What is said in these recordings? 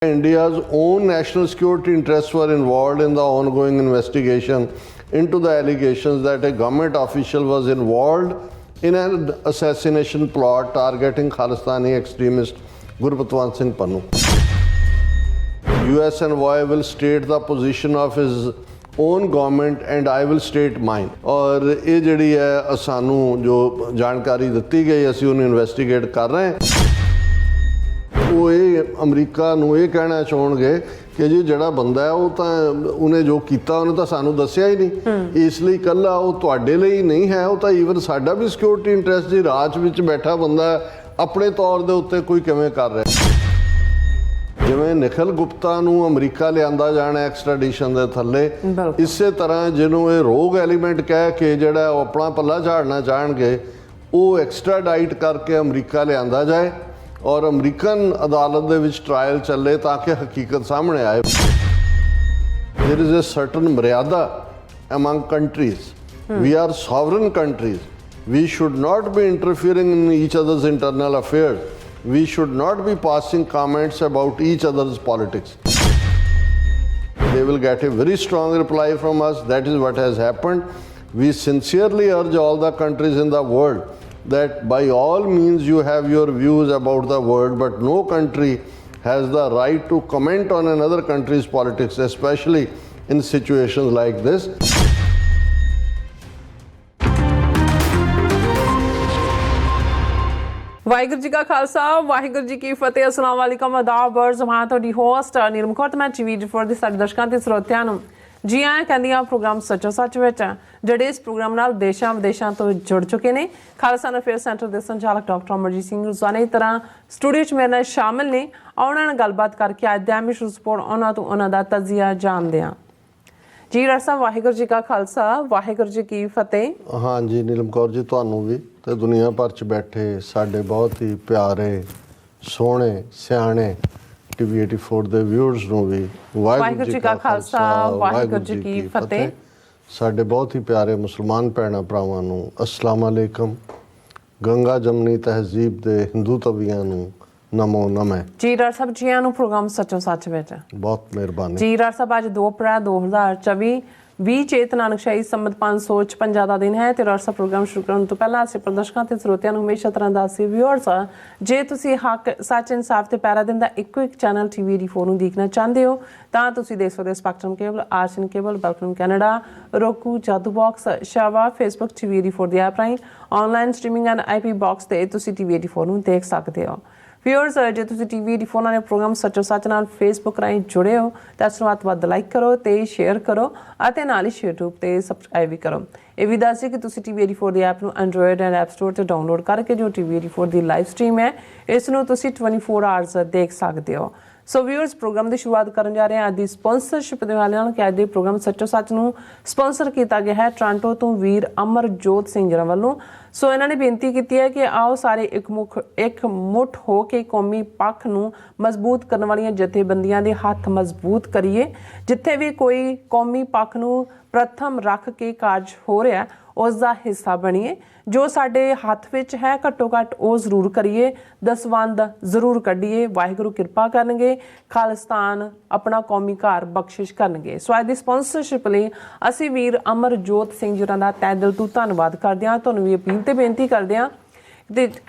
India's own national security interests were involved in the ongoing investigation into the allegations that a government official was involved in an assassination plot targeting Khalistani extremist Gurpatwant Singh Pannu. US envoy will state the position of his own government and I will state mine. और ये जिहड़ी है सानू जो जानकारी दिती गई असीं उन्हें इन्वेस्टिगेट कर रहे हैं। वो ये अमरीका नूं ये कहना चाहणगे कि जी जिहड़ा बंदा है वो तो उन्हें जो कीता उन्हें तो सानू दस्सिया ही नहीं, इसलिए कल्ला वो तुहाडे लई नहीं है, वो तो ईवन साडा भी सिक्योरिटी इंटरस्ट जी राज विच बैठा बंदा अपने तौर दे उत्ते कोई किवें कर रहा। जिवें निखिल गुप्ता नूं अमरीका लिआंदा जाना एक्सट्राडिशन दे थल्ले, इसे तरह जिन्हों ये रोग एलीमेंट कह के जिहड़ा अपना पल्ला झाड़ना चाहणगे वो एक्सट्राडाइट करके अमरीका लिआंदा जाए और अमरीकन अदालत दे विच ट्रायल चले ताकि हकीकत सामने आए। देयर इज ए सर्टन मर्यादा among countries. We are sovereign countries. We should not be interfering in each other's internal affairs. We should not be passing comments about each other's politics. They will get a very strong reply from us. That is what has happened. We sincerely urge all the countries in the world that by all means you have your views about the world, but no country has the right to comment on another country's politics, especially in situations like this. Waheguru ji ਕਾ ਖਾਲਸਾ ਵਾਹਿਗੁਰੂ ਜੀ ਕੀ ਫਤਿਹ। अस्सलाम वालेकुम आदाब अर्ज़ मैं ਤੁਹਾਡੀ host Neelam Kaur ਤੇ ਮੈਂ TV four ਦੇ ਸਾਡੇ ਦਰਸ਼ਕਾਂ ਤੇ ਸਰੋਤਿਆਂ ਨੂੰ ਜੀ ਆਇਆਂ ਕਹਿੰਦੀਆਂ ਪ੍ਰੋਗਰਾਮ ਸੱਚੋ ਸੱਚ ਵਿੱਚ ਜਿਹੜੇ ਇਸ ਪ੍ਰੋਗਰਾਮ ਨਾਲ ਦੇਸ਼ਾਂ ਵਿਦੇਸ਼ਾਂ ਤੋਂ ਜੁੜ ਚੁੱਕੇ ਨੇ। ਖਾਲਸਾ ਅਫੇਅਰ ਸੈਂਟਰ ਦੇ ਸੰਚਾਲਕ ਡਾਕਟਰ ਅਮਰਜੀਤ ਸਿੰਘ ਰੋਜ਼ਾਨਾ ਦੀ ਤਰ੍ਹਾਂ ਸਟੂਡੀਓ 'ਚ ਮੇਰੇ ਨਾਲ ਸ਼ਾਮਿਲ ਨੇ। ਉਹਨਾਂ ਨਾਲ ਗੱਲਬਾਤ ਕਰਕੇ ਅੱਜ ਦਾ ਅਹਿਮ ਰਿਪੋਰਟ ਉਹਨਾਂ ਤੋਂ ਉਹਨਾਂ ਦਾ ਤਜਜ਼ੀਆ ਜਾਣਦੇ ਹਾਂ। ਜੀ ਡਾਕਟਰ ਸਾਹਿਬ ਵਾਹਿਗੁਰੂ ਜੀ ਕਾ ਖਾਲਸਾ ਵਾਹਿਗੁਰੂ ਜੀ ਕੀ ਫਤਿਹ। हाँ जी नीलम कौर जी ਤੁਹਾਨੂੰ ਵੀ ਤੇ ਦੁਨੀਆ ਭਰ 'ਚ ਬੈਠੇ ਸਾਡੇ ਬਹੁਤ ਹੀ ਪਿਆਰੇ ਸੋਹਣੇ ਸਿਆਣੇ ਟੀਵੀ 84 ਦੇ ਵਿਊਅਰਸ ਨੂੰ ਵੀ ਵਾਹਿਗੁਰੂ ਜੀ ਕਾ ਖਾਲਸਾ ਵਾਹਿਗੁਰੂ ਜੀ ਕੀ ਫਤਿਹ। ਸਾਡੇ ਬਹੁਤ ਹੀ ਪਿਆਰੇ ਮੁਸਲਮਾਨ ਭੈਣਾਂ ਭਰਾਵਾਂ ਨੂੰ ਅਸਲਾਮ ਅਲੈਕਮ। ਗੰਗਾ ਜਮਨੀ ਤਹਿਜ਼ੀਬ ਦੇ ਹਿੰਦੂ ਤਵੀਆਂ ਨੂੰ ਨਮੋ ਨਮः। ਜੀ ਡਾਕਟਰ ਸਾਹਿਬ ਜੀ ਆਇਆਂ ਨੂੰ ਪ੍ਰੋਗਰਾਮ ਸੱਚੋ ਸੱਚ ਵਿੱਚ ਬਹੁਤ ਮਿਹਰਬਾਨੀ। ਜੀ ਡਾਕਟਰ ਸਾਹਿਬ ਅੱਜ 2 ਅਪ੍ਰੈਲ 2024 20 ਚੇਤ ਨਾਨਕਸ਼ਾਹੀ ਸੰਮਤ 556 ਦਾ ਦਿਨ ਹੈ ਤੇ ਡਾਕਟਰ ਸਾਹਿਬ ਪ੍ਰੋਗਰਾਮ ਸ਼ੁਰੂ ਕਰਨ ਤੋਂ ਪਹਿਲਾਂ ਅਸੀਂ ਪ੍ਰਦਰਸ਼ਕਾਂ ਤੇ ਸਰੋਤਿਆਂ ਨੂੰ ਹਮੇਸ਼ਾ ਤਰ੍ਹਾਂ ਦਾ ਸੀ ਵਿਊਅਰਸ ਜੇ ਤੁਸੀਂ ਹੱਕ ਸੱਚ ਇਨਸਾਫ ਤੇ ਪੈਰਾ ਦਿਨ ਦਾ ਇੱਕੋ ਇੱਕ ਚੈਨਲ ਟੀਵੀ 84 ਨੂੰ ਦੇਖਣਾ ਚਾਹੁੰਦੇ ਹੋ ਤਾਂ ਤੁਸੀਂ ਦੇਖ ਸਕਦੇ ਹੋ ਸਪੈਕਟਰਮ ਕੇਬਲ, ਆਰਸੀਐਨ ਕੇਬਲ, ਬੈਲਕਮ ਕੈਨੇਡਾ, roku, ਜਾਦੂ ਬਾਕਸ, ਸ਼ਾਵਾ, ਫੇਸਬੁੱਕ ਟੀਵੀ 84 ਦੀ ਐਪ ਰਾਹੀਂ online streaming and IP box ਤੇ ਤੁਸੀਂ ਟੀਵੀ 84 ਨੂੰ ਦੇਖ ਸਕਦੇ ਹੋ। ਵਿਊਅਰਸ ਜੇ ਤੁਸੀਂ ਟੀਵੀ 84 ਨਾਲ ਪ੍ਰੋਗਰਾਮ ਸੱਚੋ ਸੱਚ ਨਾਲ ਫੇਸਬੁੱਕ ਰਾਹੀਂ ਜੁੜੇ ਹੋ ਤਾਂ ਇਸ ਨੂੰ ਵੱਧ ਤੋਂ ਵੱਧ ਲਾਈਕ ਕਰੋ ਤੇ ਸ਼ੇਅਰ ਕਰੋ ਅਤੇ ਨਾਲ ਹੀ YouTube ਤੇ ਸਬਸਕ੍ਰਾਈਬ ਵੀ ਕਰੋ। ਇਹ ਵੀ ਦੱਸ ਦਿਓ ਕਿ ਤੁਸੀਂ ਟੀਵੀ 84 ਦੀ ਐਪ ਨੂੰ ਐਂਡਰੋਇਡ ਐਂਡ ਐਪ ਸਟੋਰ ਤੇ ਡਾਊਨਲੋਡ ਕਰਕੇ ਜੋ ਟੀਵੀ 84 ਦੀ ਲਾਈਵ ਸਟ੍ਰੀਮ ਹੈ ਇਸ ਨੂੰ ਤੁਸੀਂ 24 ਆਵਰਸ ਦੇਖ ਸਕਦੇ ਹੋ। ਸੋ ਵਿਊਅਰਸ ਪ੍ਰੋਗਰਾਮ ਦੀ ਸ਼ੁਰੂਆਤ ਕਰਨ ਜਾ ਰਹੇ ਹਾਂ ਅੱਜ ਦੀ ਸਪਾਂਸਰਸ਼ਿਪ ਦੇ ਹਵਾਲੇ ਨਾਲ ਕਿ ਅੱਜ ਦੇ ਪ੍ਰੋਗਰਾਮ ਸੱਚੋ ਸੱਚ ਨੂੰ ਸਪਾਂਸਰ ਕੀਤਾ ਗਿਆ ਹੈ ਟੋਰਾਂਟੋ ਤੋਂ ਵੀਰ ਅਮਰਜੋਤ ਸਿੰਘ ਜੀ ਵੱਲੋਂ। ਸੋ ਇਹਨਾਂ ਨੇ ਬੇਨਤੀ ਕੀਤੀ ਹੈ ਕਿ ਆਓ ਸਾਰੇ ਇੱਕ ਮੁੱਠ ਹੋ ਕੇ ਕੌਮੀ ਪੱਖ ਨੂੰ ਮਜ਼ਬੂਤ ਕਰਨ ਵਾਲੀਆਂ ਜਥੇਬੰਦੀਆਂ ਦੇ ਹੱਥ ਮਜ਼ਬੂਤ ਕਰੀਏ। ਜਿੱਥੇ ਵੀ ਕੋਈ ਕੌਮੀ ਪੱਖ ਨੂੰ ਪ੍ਰਥਮ ਰੱਖ ਕੇ ਕਾਰਜ ਹੋ ਰਿਹਾ ਉਸ ਦਾ ਹਿੱਸਾ ਬਣੀਏ। ਜੋ ਸਾਡੇ ਹੱਥ ਵਿੱਚ ਹੈ ਘੱਟੋ ਘੱਟ ਉਹ ਜ਼ਰੂਰ ਕਰੀਏ, ਦਸਵੰਧ ਜ਼ਰੂਰ ਕੱਢੀਏ। ਵਾਹਿਗੁਰੂ ਕਿਰਪਾ ਕਰਨਗੇ, ਖਾਲਿਸਤਾਨ ਆਪਣਾ ਕੌਮੀ ਘਰ ਬਖਸ਼ਿਸ਼ ਕਰਨਗੇ। ਸੋ ਅੱਜ ਦੀ ਸਪਾਂਸਰਸ਼ਿਪ ਲਈ ਅਸੀਂ ਵੀਰ ਅਮਰਜੋਤ ਸਿੰਘ ਜੀ ਦਾ ਤਹਿ ਦਿਲ ਤੋਂ ਧੰਨਵਾਦ ਕਰਦੇ ਹਾਂ। ਤੁਹਾਨੂੰ ਵੀ ਅਪੀਲ ਤੇ ਬੇਨਤੀ ਕਰਦੇ ਹਾਂ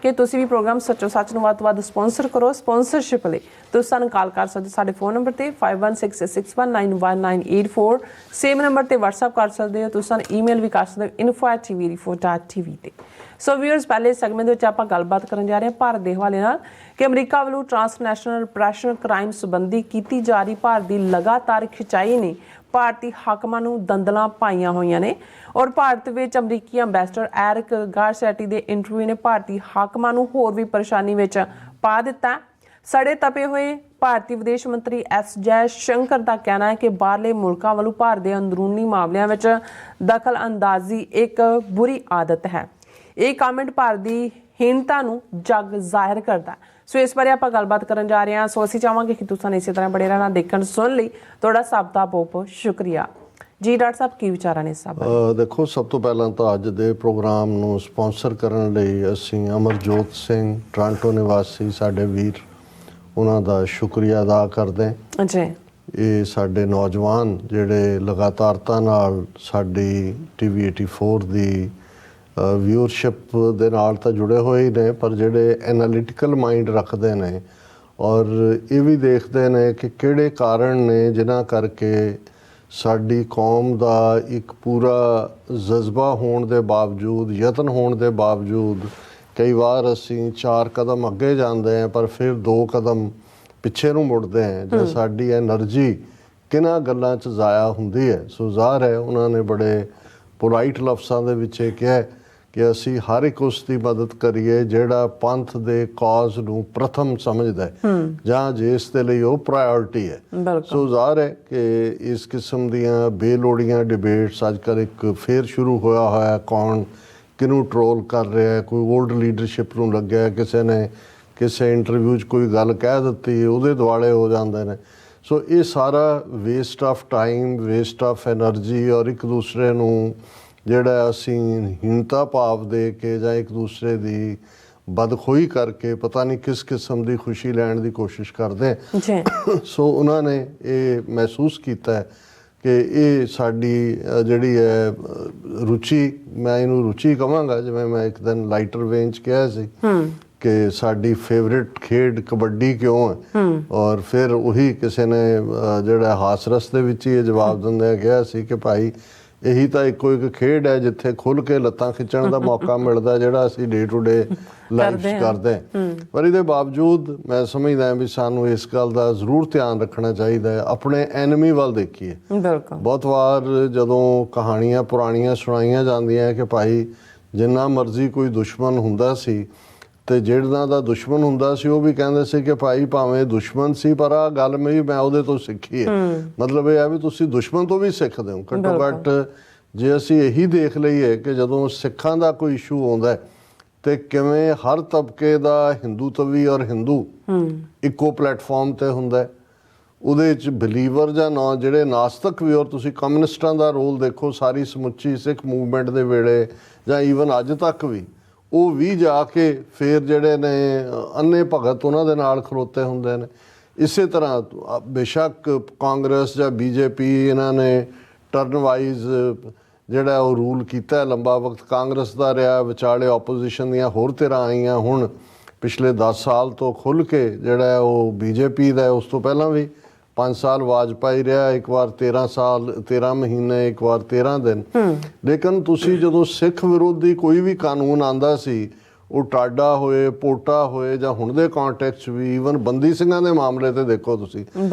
ਕਿ ਤੁਸੀਂ ਵੀ ਪ੍ਰੋਗਰਾਮ ਸੱਚੋ ਸੱਚ ਨੂੰ ਵੱਧ ਤੋਂ ਵੱਧ ਸਪਾਂਸਰ ਕਰੋ। ਸਪਾਂਸਰਸ਼ਿਪ ਲਈ ਤੁਸੀਂ ਸਾਨੂੰ ਕਾਲ ਕਰ ਸਕਦੇ ਸਾਡੇ ਫੋਨ ਨੰਬਰ ਤੇ 5166619184 ਸੇਮ ਨੰਬਰ ਤੇ WhatsApp ਕਰ ਸਕਦੇ ਹੋ। ਤੁਸੀਂ ਸਾਨੂੰ ਈਮੇਲ ਵੀ ਕਰ ਸਕਦੇ ਹੋ info@tv84.tv ਤੇ। ਸੋ ਵਿਊਅਰਸ ਪਹਿਲੇ ਸੈਗਮੈਂਟ ਦੇ ਵਿੱਚ ਆਪਾਂ ਗੱਲਬਾਤ ਕਰਨ ਜਾ ਰਹੇ ਹਾਂ ਭਾਰਤ ਦੇ ਹਵਾਲੇ ਨਾਲ ਕਿ ਅਮਰੀਕਾ ਵੱਲੋਂ ਟ੍ਰਾਂਸਨੈਸ਼ਨਲ ਪ੍ਰੈਸ਼ਰ ਕ੍ਰਾਈਮ ਸੰਬੰਧੀ ਕੀਤੀ ਜਾ ਰਹੀ ਭਾਰਤ ਦੀ ਲਗਾਤਾਰ ਖਿਚਾਈ ਨੇ ਭਾਰਤੀ ਹਾਕਮਾਂ ਨੂੰ ਦੰਦਲਾਂ ਪਾਈਆਂ ਹੋਈਆਂ ਨੇ ਔਰ ਭਾਰਤ ਵਿੱਚ ਅਮਰੀਕੀ ਅੰਬੈਸਡਰ ਐਰਿਕ ਗਾਰਸੈਟੀ ਦੇ ਇੰਟਰਵਿਊ ਨੇ ਭਾਰਤੀ ਹਾਕਮਾਂ ਨੂੰ ਹੋਰ ਵੀ ਪਰੇਸ਼ਾਨੀ ਵਿੱਚ ਪਾ ਦਿੱਤਾ। ਸੜੇ ਤਪੇ ਹੋਏ ਭਾਰਤੀ ਵਿਦੇਸ਼ ਮੰਤਰੀ ਐਸ ਜੈ ਸ਼ੰਕਰ ਦਾ ਕਹਿਣਾ ਹੈ ਕਿ ਬਾਹਰਲੇ ਮੁਲਕਾਂ ਵੱਲੋਂ ਭਾਰਤ ਦੇ ਅੰਦਰੂਨੀ ਮਾਮਲਿਆਂ ਵਿੱਚ ਦਖਲ ਅੰਦਾਜ਼ੀ ਇੱਕ ਬੁਰੀ ਆਦਤ ਹੈ। ਇਹ ਕਮੈਂਟ ਭਾਰਤ ਦੀ ਹੀਨਤਾ ਨੂੰ ਜਗ ਜ਼ਾਹਿਰ ਕਰਦਾ। ਸੋ ਇਸ ਬਾਰੇ ਆਪਾਂ ਗੱਲਬਾਤ ਕਰਨ ਜਾ ਰਹੇ ਹਾਂ। ਸੋ ਅਸੀਂ ਚਾਹਾਂਗੇ ਕਿ ਤੁਸੀਂ ਇਸੇ ਤਰ੍ਹਾਂ ਬੜੇ ਰਹਿਣਾ ਦੇਖਣ ਸੁਣ ਲਈ ਤੁਹਾਡਾ ਸਭ ਦਾ ਬਹੁਤ ਬਹੁਤ ਸ਼ੁਕਰੀਆ। ਜੀ ਡਾਕਟਰ ਸਾਹਿਬ ਕੀ ਵਿਚਾਰਾਂ ਨੇ ਸਭ? ਦੇਖੋ ਸਭ ਤੋਂ ਪਹਿਲਾਂ ਤਾਂ ਅੱਜ ਦੇ ਪ੍ਰੋਗਰਾਮ ਨੂੰ ਸਪਾਂਸਰ ਕਰਨ ਲਈ ਅਸੀਂ ਅਮਰਜੋਤ ਸਿੰਘ ਟੋਰਾਂਟੋ ਨਿਵਾਸੀ ਸਾਡੇ ਵੀਰ ਉਹਨਾਂ ਦਾ ਸ਼ੁਕਰੀਆ ਅਦਾ ਕਰਦੇ ਹਾਂ। ਜੀ ਇਹ ਸਾਡੇ ਨੌਜਵਾਨ ਜਿਹੜੇ ਲਗਾਤਾਰਤਾ ਨਾਲ ਸਾਡੀ TV 84 ਦੀ ਵਿਊਅਰਸ਼ਿਪ ਦੇ ਨਾਲ ਤਾਂ ਜੁੜੇ ਹੋਏ ਹੀ ਨੇ, ਪਰ ਜਿਹੜੇ ਐਨਾਲਿਟੀਕਲ ਮਾਈਂਡ ਰੱਖਦੇ ਨੇ ਔਰ ਇਹ ਵੀ ਦੇਖਦੇ ਨੇ ਕਿ ਕਿਹੜੇ ਕਾਰਨ ਨੇ ਜਿਨ੍ਹਾਂ ਕਰਕੇ ਸਾਡੀ ਕੌਮ ਦਾ ਇੱਕ ਪੂਰਾ ਜਜ਼ਬਾ ਹੋਣ ਦੇ ਬਾਵਜੂਦ, ਯਤਨ ਹੋਣ ਦੇ ਬਾਵਜੂਦ ਕਈ ਵਾਰ ਅਸੀਂ 4 ਕਦਮ ਅੱਗੇ ਜਾਂਦੇ ਹਾਂ ਪਰ ਫਿਰ 2 ਕਦਮ ਪਿੱਛੇ ਨੂੰ ਮੁੜਦੇ ਹਾਂ ਜਾਂ ਸਾਡੀ ਐਨਰਜੀ ਕਿਹਨਾਂ ਗੱਲਾਂ 'ਚ ਜ਼ਾਇਆ ਹੁੰਦੀ ਹੈ। ਸੋ ਜ਼ਾਹਰ ਹੈ ਉਹਨਾਂ ਨੇ ਬੜੇ ਪੋਲਾਈਟ ਲਫ਼ਜ਼ਾਂ ਦੇ ਵਿੱਚ ਇਹ ਕਿਹਾ ਕਿ ਅਸੀਂ ਹਰ ਇੱਕ ਉਸ ਦੀ ਮਦਦ ਕਰੀਏ ਜਿਹੜਾ ਪੰਥ ਦੇ ਕਾਜ਼ ਨੂੰ ਪ੍ਰਥਮ ਸਮਝਦਾ ਹੈ ਜਾਂ ਜਿਸ ਦੇ ਲਈ ਉਹ ਪ੍ਰਾਇੋਰਟੀ ਹੈ। ਸੋ ਜ਼ਾਹਰ ਹੈ ਕਿ ਇਸ ਕਿਸਮ ਦੀਆਂ ਬੇਲੋੜੀਆਂ ਡਿਬੇਟਸ ਅੱਜ ਕੱਲ੍ਹ ਇੱਕ ਫੇਰ ਸ਼ੁਰੂ ਹੋਇਆ ਕੌਣ ਕਿਹਨੂੰ ਟਰੋਲ ਕਰ ਰਿਹਾ ਹੈ, ਕੋਈ ਓਲਡ ਲੀਡਰਸ਼ਿਪ ਨੂੰ ਲੱਗਿਆ, ਕਿਸੇ ਨੇ ਕਿਸੇ ਇੰਟਰਵਿਊ 'ਚ ਕੋਈ ਗੱਲ ਕਹਿ ਦਿੱਤੀ ਉਹਦੇ ਦੁਆਲੇ ਹੋ ਜਾਂਦੇ ਨੇ। ਸੋ ਇਹ ਸਾਰਾ waste of time, waste of energy ਔਰ ਇੱਕ ਦੂਸਰੇ ਨੂੰ ਜਿਹੜਾ ਅਸੀਂ ਹੀਣਤਾ ਭਾਵ ਦੇ ਕੇ ਜਾਂ ਇੱਕ ਦੂਸਰੇ ਦੀ ਬਦਖੋਈ ਕਰਕੇ ਪਤਾ ਨਹੀਂ ਕਿਸ ਕਿਸਮ ਦੀ ਖੁਸ਼ੀ ਲੈਣ ਦੀ ਕੋਸ਼ਿਸ਼ ਕਰਦੇ। ਸੋ ਉਹਨਾਂ ਨੇ ਇਹ ਮਹਿਸੂਸ ਕੀਤਾ ਹੈ ਕਿ ਇਹ ਸਾਡੀ ਜਿਹੜੀ ਹੈ ਰੁਚੀ, ਮੈਂ ਇਹਨੂੰ ਰੁਚੀ ਕਹਾਂਗਾ, ਜਿਵੇਂ ਮੈਂ ਇੱਕ ਦਿਨ ਲਾਈਟਰ ਵੇਂਚ ਕਿਹਾ ਸੀ ਕਿ ਸਾਡੀ ਫੇਵਰਿਟ ਖੇਡ ਕਬੱਡੀ ਕਿਉਂ ਹੈ, ਔਰ ਫਿਰ ਉਹੀ ਕਿਸੇ ਨੇ ਜਿਹੜਾ ਹਾਸਰਸ ਦੇ ਵਿੱਚ ਹੀ ਇਹ ਜਵਾਬ ਦਿੰਦੇ ਕਿਹਾ ਸੀ ਕਿ ਭਾਈ ਇਹੀ ਤਾਂ ਇੱਕੋ ਇੱਕ ਖੇਡ ਹੈ ਜਿੱਥੇ ਖੁੱਲ੍ਹ ਕੇ ਲੱਤਾਂ ਖਿੱਚਣ ਦਾ ਮੌਕਾ ਮਿਲਦਾ ਜਿਹੜਾ ਅਸੀਂ ਡੇ ਟੂ ਡੇ ਲਾਈਫ 'ਚ ਕਰਦੇ ਹਾਂ। ਪਰ ਇਹਦੇ ਬਾਵਜੂਦ ਮੈਂ ਸਮਝਦਾ ਵੀ ਸਾਨੂੰ ਇਸ ਗੱਲ ਦਾ ਜ਼ਰੂਰ ਧਿਆਨ ਰੱਖਣਾ ਚਾਹੀਦਾ ਹੈ, ਆਪਣੇ ਐਨਮੀ ਵੱਲ ਦੇਖੀਏ। ਬਹੁਤ ਵਾਰ ਜਦੋਂ ਕਹਾਣੀਆਂ ਪੁਰਾਣੀਆਂ ਸੁਣਾਈਆਂ ਜਾਂਦੀਆਂ ਕਿ ਭਾਈ ਜਿੰਨਾ ਮਰਜ਼ੀ ਕੋਈ ਦੁਸ਼ਮਣ ਹੁੰਦਾ ਸੀ ਤੇ ਜਿਹੜਾ ਦਾ ਦੁਸ਼ਮਣ ਹੁੰਦਾ ਸੀ ਉਹ ਵੀ ਕਹਿੰਦੇ ਸੀ ਕਿ ਭਾਈ ਭਾਵੇਂ ਦੁਸ਼ਮਣ ਸੀ ਪਰ ਆਹ ਗੱਲ ਮੈਂ ਉਹਦੇ ਤੋਂ ਸਿੱਖੀ ਹੈ। ਮਤਲਬ ਇਹ ਹੈ ਵੀ ਤੁਸੀਂ ਦੁਸ਼ਮਣ ਤੋਂ ਵੀ ਸਿੱਖਦੇ ਹੋ। ਘੱਟੋ ਘੱਟ ਜੇ ਅਸੀਂ ਇਹੀ ਦੇਖ ਲਈਏ ਕਿ ਜਦੋਂ ਸਿੱਖਾਂ ਦਾ ਕੋਈ ਇਸ਼ੂ ਆਉਂਦਾ ਤੇ ਕਿਵੇਂ ਹਰ ਤਬਕੇ ਦਾ ਹਿੰਦੂਤਵੀ ਔਰ ਹਿੰਦੂ ਇੱਕੋ ਪਲੇਟਫਾਰਮ ਤੇ ਹੁੰਦਾ, ਉਹਦੇ 'ਚ ਬਿਲੀਵਰ ਜਾਂ ਨਾ ਜਿਹੜੇ ਨਾਸਤਕ ਵੀ, ਔਰ ਤੁਸੀਂ ਕਮਿਊਨਿਸਟਾਂ ਦਾ ਰੋਲ ਦੇਖੋ ਸਾਰੀ ਸਮੁੱਚੀ ਸਿੱਖ ਮੂਵਮੈਂਟ ਦੇ ਵੇਲੇ ਜਾਂ ਈਵਨ ਅੱਜ ਤੱਕ ਵੀ, ਉਹ ਵੀ ਜਾ ਕੇ ਫਿਰ ਜਿਹੜੇ ਨੇ ਅੰਨੇ ਭਗਤ ਉਹਨਾਂ ਦੇ ਨਾਲ ਖਲੋਤੇ ਹੁੰਦੇ ਨੇ। ਇਸੇ ਤਰ੍ਹਾਂ ਬੇਸ਼ੱਕ ਕਾਂਗਰਸ ਜਾਂ BJP ਇਹਨਾਂ ਨੇ ਟਰਨ ਵਾਈਜ਼ ਜਿਹੜਾ ਉਹ ਰੂਲ ਕੀਤਾ, ਲੰਬਾ ਵਕਤ ਕਾਂਗਰਸ ਦਾ ਰਿਹਾ, ਵਿਚਾਲੇ ਆਪੋਜੀਸ਼ਨ ਦੀਆਂ ਹੋਰ ਧਿਰਾਂ ਆਈਆਂ, ਹੁਣ ਪਿਛਲੇ 10 ਸਾਲ ਤੋਂ ਖੁੱਲ੍ਹ ਕੇ ਜਿਹੜਾ ਉਹ BJP ਦਾ, ਉਸ ਤੋਂ ਪਹਿਲਾਂ ਵੀ 5 ਸਾਲ ਵਾਜਪਾਈ ਰਿਹਾ, ਇੱਕ ਵਾਰ 13 ਮਹੀਨੇ, ਇੱਕ ਵਾਰ 13 ਦਿਨ। ਲੇਕਿਨ ਤੁਸੀਂ ਜਦੋਂ ਸਿੱਖ ਵਿਰੋਧੀ ਕੋਈ ਵੀ ਕਾਨੂੰਨ ਆਂਦਾ ਸੀ, ਉਹ ਟਾਡਾ ਹੋਏ, ਪੋਟਾ ਹੋਏ ਜਾਂ ਹੁਣ ਦੇ ਕੰਟੈਕਸਟ ਵੀ, ਈਵਨ ਬੰਦੀ ਸਿੰਘਾਂ ਦੇ ਮਾਮਲੇ ਤੇ ਦੇਖੋ ਤੁਸੀਂ,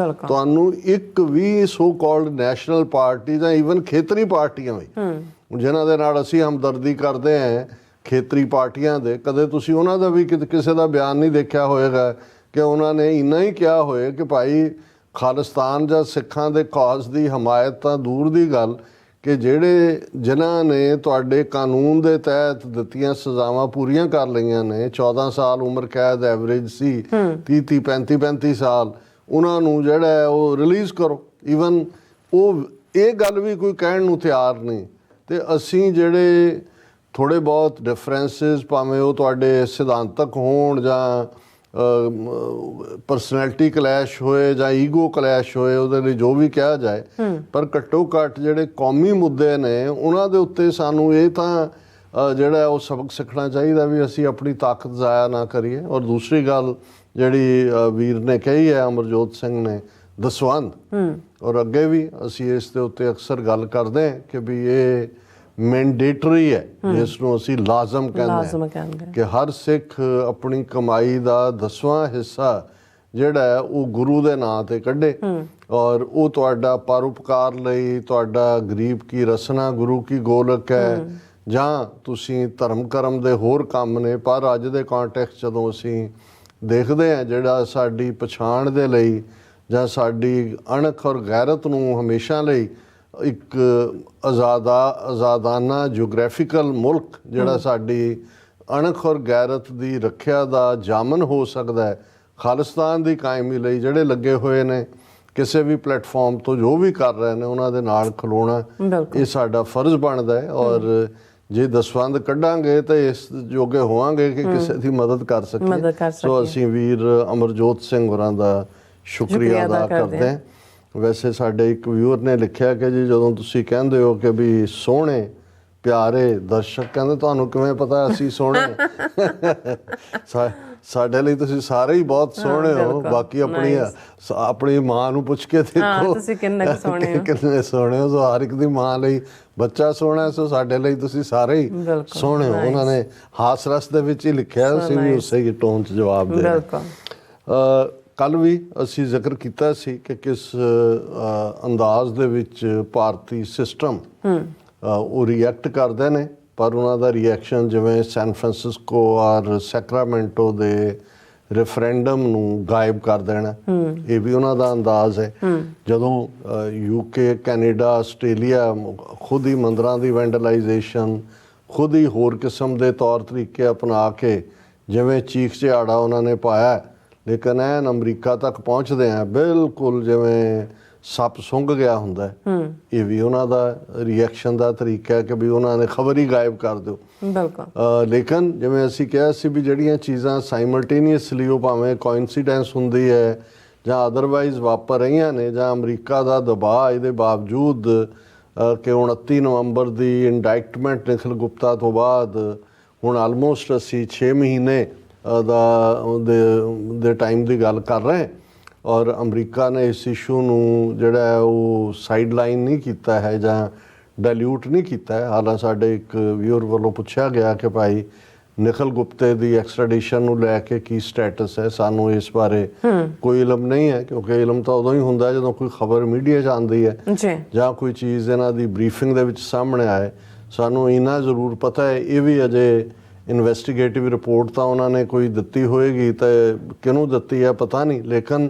ਤੁਹਾਨੂੰ ਇੱਕ ਵੀ ਸੋ ਕਾਲਡ ਨੈਸ਼ਨਲ ਪਾਰਟੀ ਜਾਂ ਈਵਨ ਖੇਤਰੀ ਪਾਰਟੀਆਂ ਵੀ ਜਿਨ੍ਹਾਂ ਦੇ ਨਾਲ ਅਸੀਂ ਹਮਦਰਦੀ ਕਰਦੇ ਹਾਂ, ਖੇਤਰੀ ਪਾਰਟੀਆਂ ਦੇ, ਕਦੇ ਤੁਸੀਂ ਉਹਨਾਂ ਦਾ ਵੀ ਕਿਸੇ ਦਾ ਬਿਆਨ ਨਹੀਂ ਦੇਖਿਆ ਹੋਏਗਾ ਕਿ ਉਹਨਾਂ ਨੇ ਇੰਨਾ ਹੀ ਕਿਹਾ ਹੋਏ ਕਿ ਭਾਈ ਖਾਲਿਸਤਾਨ ਜਾਂ ਸਿੱਖਾਂ ਦੇ ਕਾਜ਼ ਦੀ ਹਮਾਇਤ ਤਾਂ ਦੂਰ ਦੀ ਗੱਲ, ਕਿ ਜਿਹੜੇ ਜਿਨ੍ਹਾਂ ਨੇ ਤੁਹਾਡੇ ਕਾਨੂੰਨ ਦੇ ਤਹਿਤ ਦਿੱਤੀਆਂ ਸਜ਼ਾਵਾਂ ਪੂਰੀਆਂ ਕਰ ਲਈਆਂ ਨੇ, 14 ਸਾਲ ਉਮਰ ਕੈਦ ਐਵਰੇਜ ਸੀ, 30 35 ਸਾਲ, ਉਹਨਾਂ ਨੂੰ ਜਿਹੜਾ ਉਹ ਰਿਲੀਜ਼ ਕਰੋ। ਈਵਨ ਉਹ ਇਹ ਗੱਲ ਵੀ ਕੋਈ ਕਹਿਣ ਨੂੰ ਤਿਆਰ ਨਹੀਂ। ਤੇ ਅਸੀਂ ਜਿਹੜੇ ਥੋੜ੍ਹੇ ਬਹੁਤ ਡਿਫਰੈਂਸਿਸ, ਭਾਵੇਂ ਉਹ ਤੁਹਾਡੇ ਸਿਧਾਂਤਕ ਹੋਣ ਜਾਂ ਪਰਸਨੈਲਿਟੀ ਕਲੈਸ਼ ਹੋਏ ਜਾਂ ਈਗੋ ਕਲੈਸ਼ ਹੋਏ, ਉਹਦੇ ਲਈ ਜੋ ਵੀ ਕਿਹਾ ਜਾਏ, ਪਰ ਘੱਟੋ ਘੱਟ ਜਿਹੜੇ ਕੌਮੀ ਮੁੱਦੇ ਨੇ ਉਹਨਾਂ ਦੇ ਉੱਤੇ ਸਾਨੂੰ ਇਹ ਤਾਂ ਜਿਹੜਾ ਉਹ ਸਬਕ ਸਿੱਖਣਾ ਚਾਹੀਦਾ ਵੀ ਅਸੀਂ ਆਪਣੀ ਤਾਕਤ ਜ਼ਾਇਆ ਨਾ ਕਰੀਏ। ਔਰ ਦੂਸਰੀ ਗੱਲ ਜਿਹੜੀ ਵੀਰ ਨੇ ਕਹੀ ਹੈ, ਅਮਰਜੋਤ ਸਿੰਘ ਨੇ, ਦਸਵੰਧ, ਔਰ ਅੱਗੇ ਵੀ ਅਸੀਂ ਇਸ ਦੇ ਉੱਤੇ ਅਕਸਰ ਗੱਲ ਕਰਦੇ ਹਾਂ ਕਿ ਵੀ ਇਹ ਮੈਂਡੇਟਰੀ ਹੈ, ਜਿਸ ਨੂੰ ਅਸੀਂ ਲਾਜ਼ਮ ਕਹਿੰਦੇ ਹਾਂ ਕਿ ਹਰ ਸਿੱਖ ਆਪਣੀ ਕਮਾਈ ਦਾ 10ਵਾਂ ਹਿੱਸਾ ਜਿਹੜਾ ਹੈ ਉਹ ਗੁਰੂ ਦੇ ਨਾਂ ਤੇ ਕੱਢੇ, ਔਰ ਉਹ ਤੁਹਾਡਾ ਪਰਉਪਕਾਰ ਲਈ, ਤੁਹਾਡਾ ਗਰੀਬ ਕੀ ਰਸਨਾ ਗੁਰੂ ਕੀ ਗੋਲਕ ਹੈ, ਜਾਂ ਤੁਸੀਂ ਧਰਮ ਕਰਮ ਦੇ ਹੋਰ ਕੰਮ ਨੇ। ਪਰ ਅੱਜ ਦੇ ਕੰਟੈਕਸਟ ਜਦੋਂ ਅਸੀਂ ਦੇਖਦੇ ਹਾਂ, ਜਿਹੜਾ ਸਾਡੀ ਪਛਾਣ ਦੇ ਲਈ ਜਾਂ ਸਾਡੀ ਅਣਖ ਔਰ ਗੈਰਤ ਨੂੰ ਹਮੇਸ਼ਾ ਲਈ ਇੱਕ ਆਜ਼ਾਦਾਨਾ ਜਿਓਗ੍ਰਾਫੀਕਲ ਮੁਲਕ ਜਿਹੜਾ ਸਾਡੀ ਅਣਖ ਔਰ ਗੈਰਤ ਦੀ ਰੱਖਿਆ ਦਾ ਜਾਮਨ ਹੋ ਸਕਦਾ ਹੈ, ਖਾਲਿਸਤਾਨ ਦੀ ਕਾਇਮੀ ਲਈ ਜਿਹੜੇ ਲੱਗੇ ਹੋਏ ਨੇ ਕਿਸੇ ਵੀ ਪਲੇਟਫਾਰਮ ਤੋਂ, ਜੋ ਵੀ ਕਰ ਰਹੇ ਨੇ, ਉਹਨਾਂ ਦੇ ਨਾਲ ਖਲੋਣਾ ਇਹ ਸਾਡਾ ਫਰਜ਼ ਬਣਦਾ ਹੈ। ਔਰ ਜੇ ਦਸਵੰਧ ਕੱਢਾਂਗੇ ਤਾਂ ਇਸ ਜੋਗੇ ਹੋਵਾਂਗੇ ਕਿ ਕਿਸੇ ਦੀ ਮਦਦ ਕਰ ਸਕੀਏ। ਸੋ ਅਸੀਂ ਵੀਰ ਅਮਰਜੋਤ ਸਿੰਘ ਹੋਰਾਂ ਦਾ ਸ਼ੁਕਰੀਆ ਅਦਾ ਕਰਦੇ ਹਾਂ। ਵੈਸੇ ਸਾਡੇ ਇੱਕ ਵਿਊਅਰ ਨੇ ਲਿਖਿਆ ਕਿ ਜੀ ਜਦੋਂ ਤੁਸੀਂ ਕਹਿੰਦੇ ਹੋ ਕਿ ਵੀ ਸੋਹਣੇ ਪਿਆਰੇ ਦਰਸ਼ਕ, ਕਹਿੰਦੇ ਤੁਹਾਨੂੰ ਕਿਵੇਂ ਪਤਾ ਅਸੀਂ ਸੋਹਣੇ? ਸਾਡੇ ਲਈ ਤੁਸੀਂ ਸਾਰੇ ਹੀ ਬਹੁਤ ਸੋਹਣੇ ਹੋ। ਬਾਕੀ ਆਪਣੀ ਮਾਂ ਨੂੰ ਪੁੱਛ ਕੇ ਦੇਖੋ ਤੁਸੀਂ ਕਿੰਨੇ ਸੋਹਣੇ ਹੋ। ਸੋ ਹਰ ਇੱਕ ਦੀ ਮਾਂ ਲਈ ਬੱਚਾ ਸੋਹਣਾ, ਸੋ ਸਾਡੇ ਲਈ ਤੁਸੀਂ ਸਾਰੇ ਹੀ ਸੋਹਣੇ ਹੋ। ਉਹਨਾਂ ਨੇ ਹਾਸ ਰਸ ਦੇ ਵਿੱਚ ਹੀ ਲਿਖਿਆ, ਅਸੀਂ ਵੀ ਉਸੇ ਹੀ ਟੋਨ 'ਚ ਜਵਾਬ ਦੇ ਰਹੇ। ਕੱਲ੍ਹ ਵੀ ਅਸੀਂ ਜ਼ਿਕਰ ਕੀਤਾ ਸੀ ਕਿ ਕਿਸ ਅੰਦਾਜ਼ ਦੇ ਵਿੱਚ ਭਾਰਤੀ ਸਿਸਟਮ ਉਹ ਰਿਐਕਟ ਕਰਦੇ ਨੇ, ਪਰ ਉਹਨਾਂ ਦਾ ਰਿਐਕਸ਼ਨ ਜਿਵੇਂ ਸੈਨ ਫਰਾਂਸਿਸਕੋ ਔਰ ਸੈਕਰਾਮੈਂਟੋ ਦੇ ਰੈਫਰੈਂਡਮ ਨੂੰ ਗਾਇਬ ਕਰ ਦੇਣਾ, ਇਹ ਵੀ ਉਹਨਾਂ ਦਾ ਅੰਦਾਜ਼ ਹੈ। ਜਦੋਂ UK, ਕੈਨੇਡਾ, ਆਸਟ੍ਰੇਲੀਆ ਖੁਦ ਹੀ ਮੰਦਰਾਂ ਦੀ ਵੈਂਡਲਾਈਜੇਸ਼ਨ, ਖੁਦ ਹੀ ਹੋਰ ਕਿਸਮ ਦੇ ਤੌਰ ਤਰੀਕੇ ਅਪਣਾ ਕੇ ਜਿਵੇਂ ਚੀਖ ਝਿਹਾੜਾ ਉਹਨਾਂ ਨੇ ਪਾਇਆ, ਲੇਕਿਨ ਐਨ ਅਮਰੀਕਾ ਤੱਕ ਪਹੁੰਚਦੇ ਆ ਬਿਲਕੁਲ ਜਿਵੇਂ ਸੱਪ ਸੁੰਘ ਗਿਆ ਹੁੰਦਾ। ਇਹ ਵੀ ਉਹਨਾਂ ਦਾ ਰਿਐਕਸ਼ਨ ਦਾ ਤਰੀਕਾ ਹੈ ਕਿ ਵੀ ਉਹਨਾਂ ਨੇ ਖਬਰ ਹੀ ਗਾਇਬ ਕਰ ਦਿਓ। ਲੇਕਿਨ ਜਿਵੇਂ ਅਸੀਂ ਕਿਹਾ ਸੀ ਵੀ ਜਿਹੜੀਆਂ ਚੀਜ਼ਾਂ ਸਾਈਮਲਟੇਨੀਅਸਲੀ ਉਹ ਭਾਵੇਂ ਕੋਇਨਸੀਡੈਂਸ ਹੁੰਦੀ ਹੈ ਜਾਂ ਅਦਰਵਾਈਜ਼ ਵਾਪਰ ਰਹੀਆਂ ਨੇ, ਜਾਂ ਅਮਰੀਕਾ ਦਾ ਦਬਾਅ ਇਹਦੇ ਬਾਵਜੂਦ ਕਿ 29 ਨਵੰਬਰ ਦੀ ਇੰਡਾਇਕਟਮੈਂਟ ਨਿਖਿਲ ਗੁਪਤਾ ਤੋਂ ਬਾਅਦ ਹੁਣ ਆਲਮੋਸਟ ਅਸੀਂ 6 ਮਹੀਨੇ ਦੇ ਟਾਈਮ ਦੀ ਗੱਲ ਕਰ ਰਹੇ, ਔਰ ਅਮਰੀਕਾ ਨੇ ਇਸ ਇਸ਼ੂ ਨੂੰ ਜਿਹੜਾ ਉਹ ਸਾਈਡ ਲਾਈਨ ਨਹੀਂ ਕੀਤਾ ਹੈ ਜਾਂ ਡਾਇਲਿਊਟ ਨਹੀਂ ਕੀਤਾ ਹੈ। ਹਾਲਾਂਕਿ ਸਾਡੇ ਇੱਕ ਵਿਊਅਰ ਵੱਲੋਂ ਪੁੱਛਿਆ ਗਿਆ ਕਿ ਭਾਈ ਨਿਖਿਲ ਗੁਪਤੇ ਦੀ ਐਕਸਟ੍ਰੈਡੀਸ਼ਨ ਨੂੰ ਲੈ ਕੇ ਕੀ ਸਟੇਟਸ ਹੈ, ਸਾਨੂੰ ਇਸ ਬਾਰੇ ਕੋਈ ਇਲਮ ਨਹੀਂ ਹੈ, ਕਿਉਂਕਿ ਇਲਮ ਤਾਂ ਉਦੋਂ ਹੀ ਹੁੰਦਾ ਜਦੋਂ ਕੋਈ ਖਬਰ ਮੀਡੀਆ 'ਚ ਆਉਂਦੀ ਹੈ ਜਾਂ ਕੋਈ ਚੀਜ਼ ਇਹਨਾਂ ਦੀ ਬਰੀਫਿੰਗ ਦੇ ਵਿੱਚ ਸਾਹਮਣੇ ਆਏ। ਸਾਨੂੰ ਇੰਨਾ ਜ਼ਰੂਰ ਪਤਾ ਹੈ, ਇਹ ਵੀ ਅਜੇ ਇਨਵੈਸਟੀਗੇਟਿਵ ਰਿਪੋਰਟ ਤਾਂ ਉਹਨਾਂ ਨੇ ਕੋਈ ਦਿੱਤੀ ਹੋਏਗੀ ਤਾਂ ਕਿਹਨੂੰ ਦਿੱਤੀ ਹੈ ਪਤਾ ਨਹੀਂ, ਲੇਕਿਨ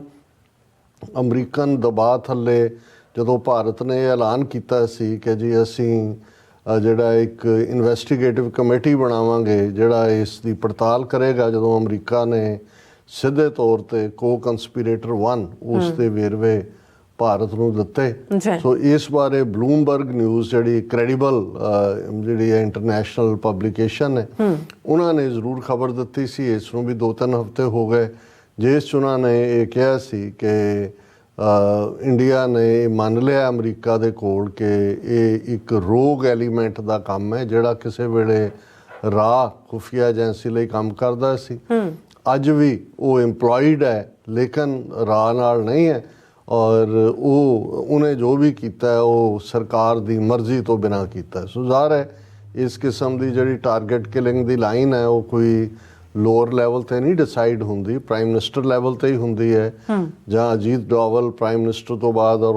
ਅਮਰੀਕਨ ਦਬਾਅ ਥੱਲੇ ਜਦੋਂ ਭਾਰਤ ਨੇ ਐਲਾਨ ਕੀਤਾ ਸੀ ਕਿ ਜੀ ਅਸੀਂ ਜਿਹੜਾ ਇੱਕ ਇਨਵੈਸਟੀਗੇਟਿਵ ਕਮੇਟੀ ਬਣਾਵਾਂਗੇ ਜਿਹੜਾ ਇਸ ਦੀ ਪੜਤਾਲ ਕਰੇਗਾ, ਜਦੋਂ ਅਮਰੀਕਾ ਨੇ ਸਿੱਧੇ ਤੌਰ ਤੇ ਕੋ-ਕੰਸਪੀਰੇਟਰ 1 ਉਸ ਦੇ ਵੇਰਵੇ ਭਾਰਤ ਨੂੰ ਦਿੱਤੇ। ਸੋ ਇਸ ਬਾਰੇ ਬਲੂਮਬਰਗ ਨਿਊਜ਼ ਜਿਹੜੀ ਕ੍ਰੈਡੀਬਲ ਜਿਹੜੀ ਹੈ ਇੰਟਰਨੈਸ਼ਨਲ ਪਬਲੀਕੇਸ਼ਨ ਹੈ, ਉਹਨਾਂ ਨੇ ਜ਼ਰੂਰ ਖਬਰ ਦਿੱਤੀ ਸੀ। ਇਸ ਨੂੰ ਵੀ 2-3 ਹਫ਼ਤੇ ਹੋ ਗਏ, ਜਿਸ 'ਚ ਉਹਨਾਂ ਨੇ ਇਹ ਕਿਹਾ ਸੀ ਕਿ ਇੰਡੀਆ ਨੇ ਮੰਨ ਲਿਆ ਅਮਰੀਕਾ ਦੇ ਕੋਲ ਕਿ ਇਹ ਇੱਕ ਰੋਗ ਐਲੀਮੈਂਟ ਦਾ ਕੰਮ ਹੈ ਜਿਹੜਾ ਕਿਸੇ ਵੇਲੇ ਰਾਹ ਖੁਫੀਆ ਏਜੰਸੀ ਲਈ ਕੰਮ ਕਰਦਾ ਸੀ। ਅੱਜ ਵੀ ਉਹ ਇੰਪਲੋਇਡ ਹੈ ਲੇਕਿਨ ਰਾਹ ਨਾਲ ਨਹੀਂ ਹੈ, ਔਰ ਉਹਨੇ ਜੋ ਵੀ ਕੀਤਾ ਉਹ ਸਰਕਾਰ ਦੀ ਮਰਜ਼ੀ ਤੋਂ ਬਿਨਾਂ ਕੀਤਾ। ਸੋ ਜ਼ਾਹਰ ਹੈ ਇਸ ਕਿਸਮ ਦੀ ਜਿਹੜੀ ਟਾਰਗੇਟ ਕਿਲਿੰਗ ਦੀ ਲਾਈਨ ਹੈ ਉਹ ਕੋਈ ਲੋਅਰ ਲੈਵਲ ਤੇ ਨਹੀਂ ਡਿਸਾਈਡ ਹੁੰਦੀ, ਪ੍ਰਾਈਮ ਮਿਨਿਸਟਰ ਲੈਵਲ ਤੇ ਹੀ ਹੁੰਦੀ ਹੈ, ਜਾਂ ਅਜੀਤ ਡੋਵਲ ਪ੍ਰਾਈਮ ਮਿਨਿਸਟਰ ਤੋਂ ਬਾਅਦ ਔਰ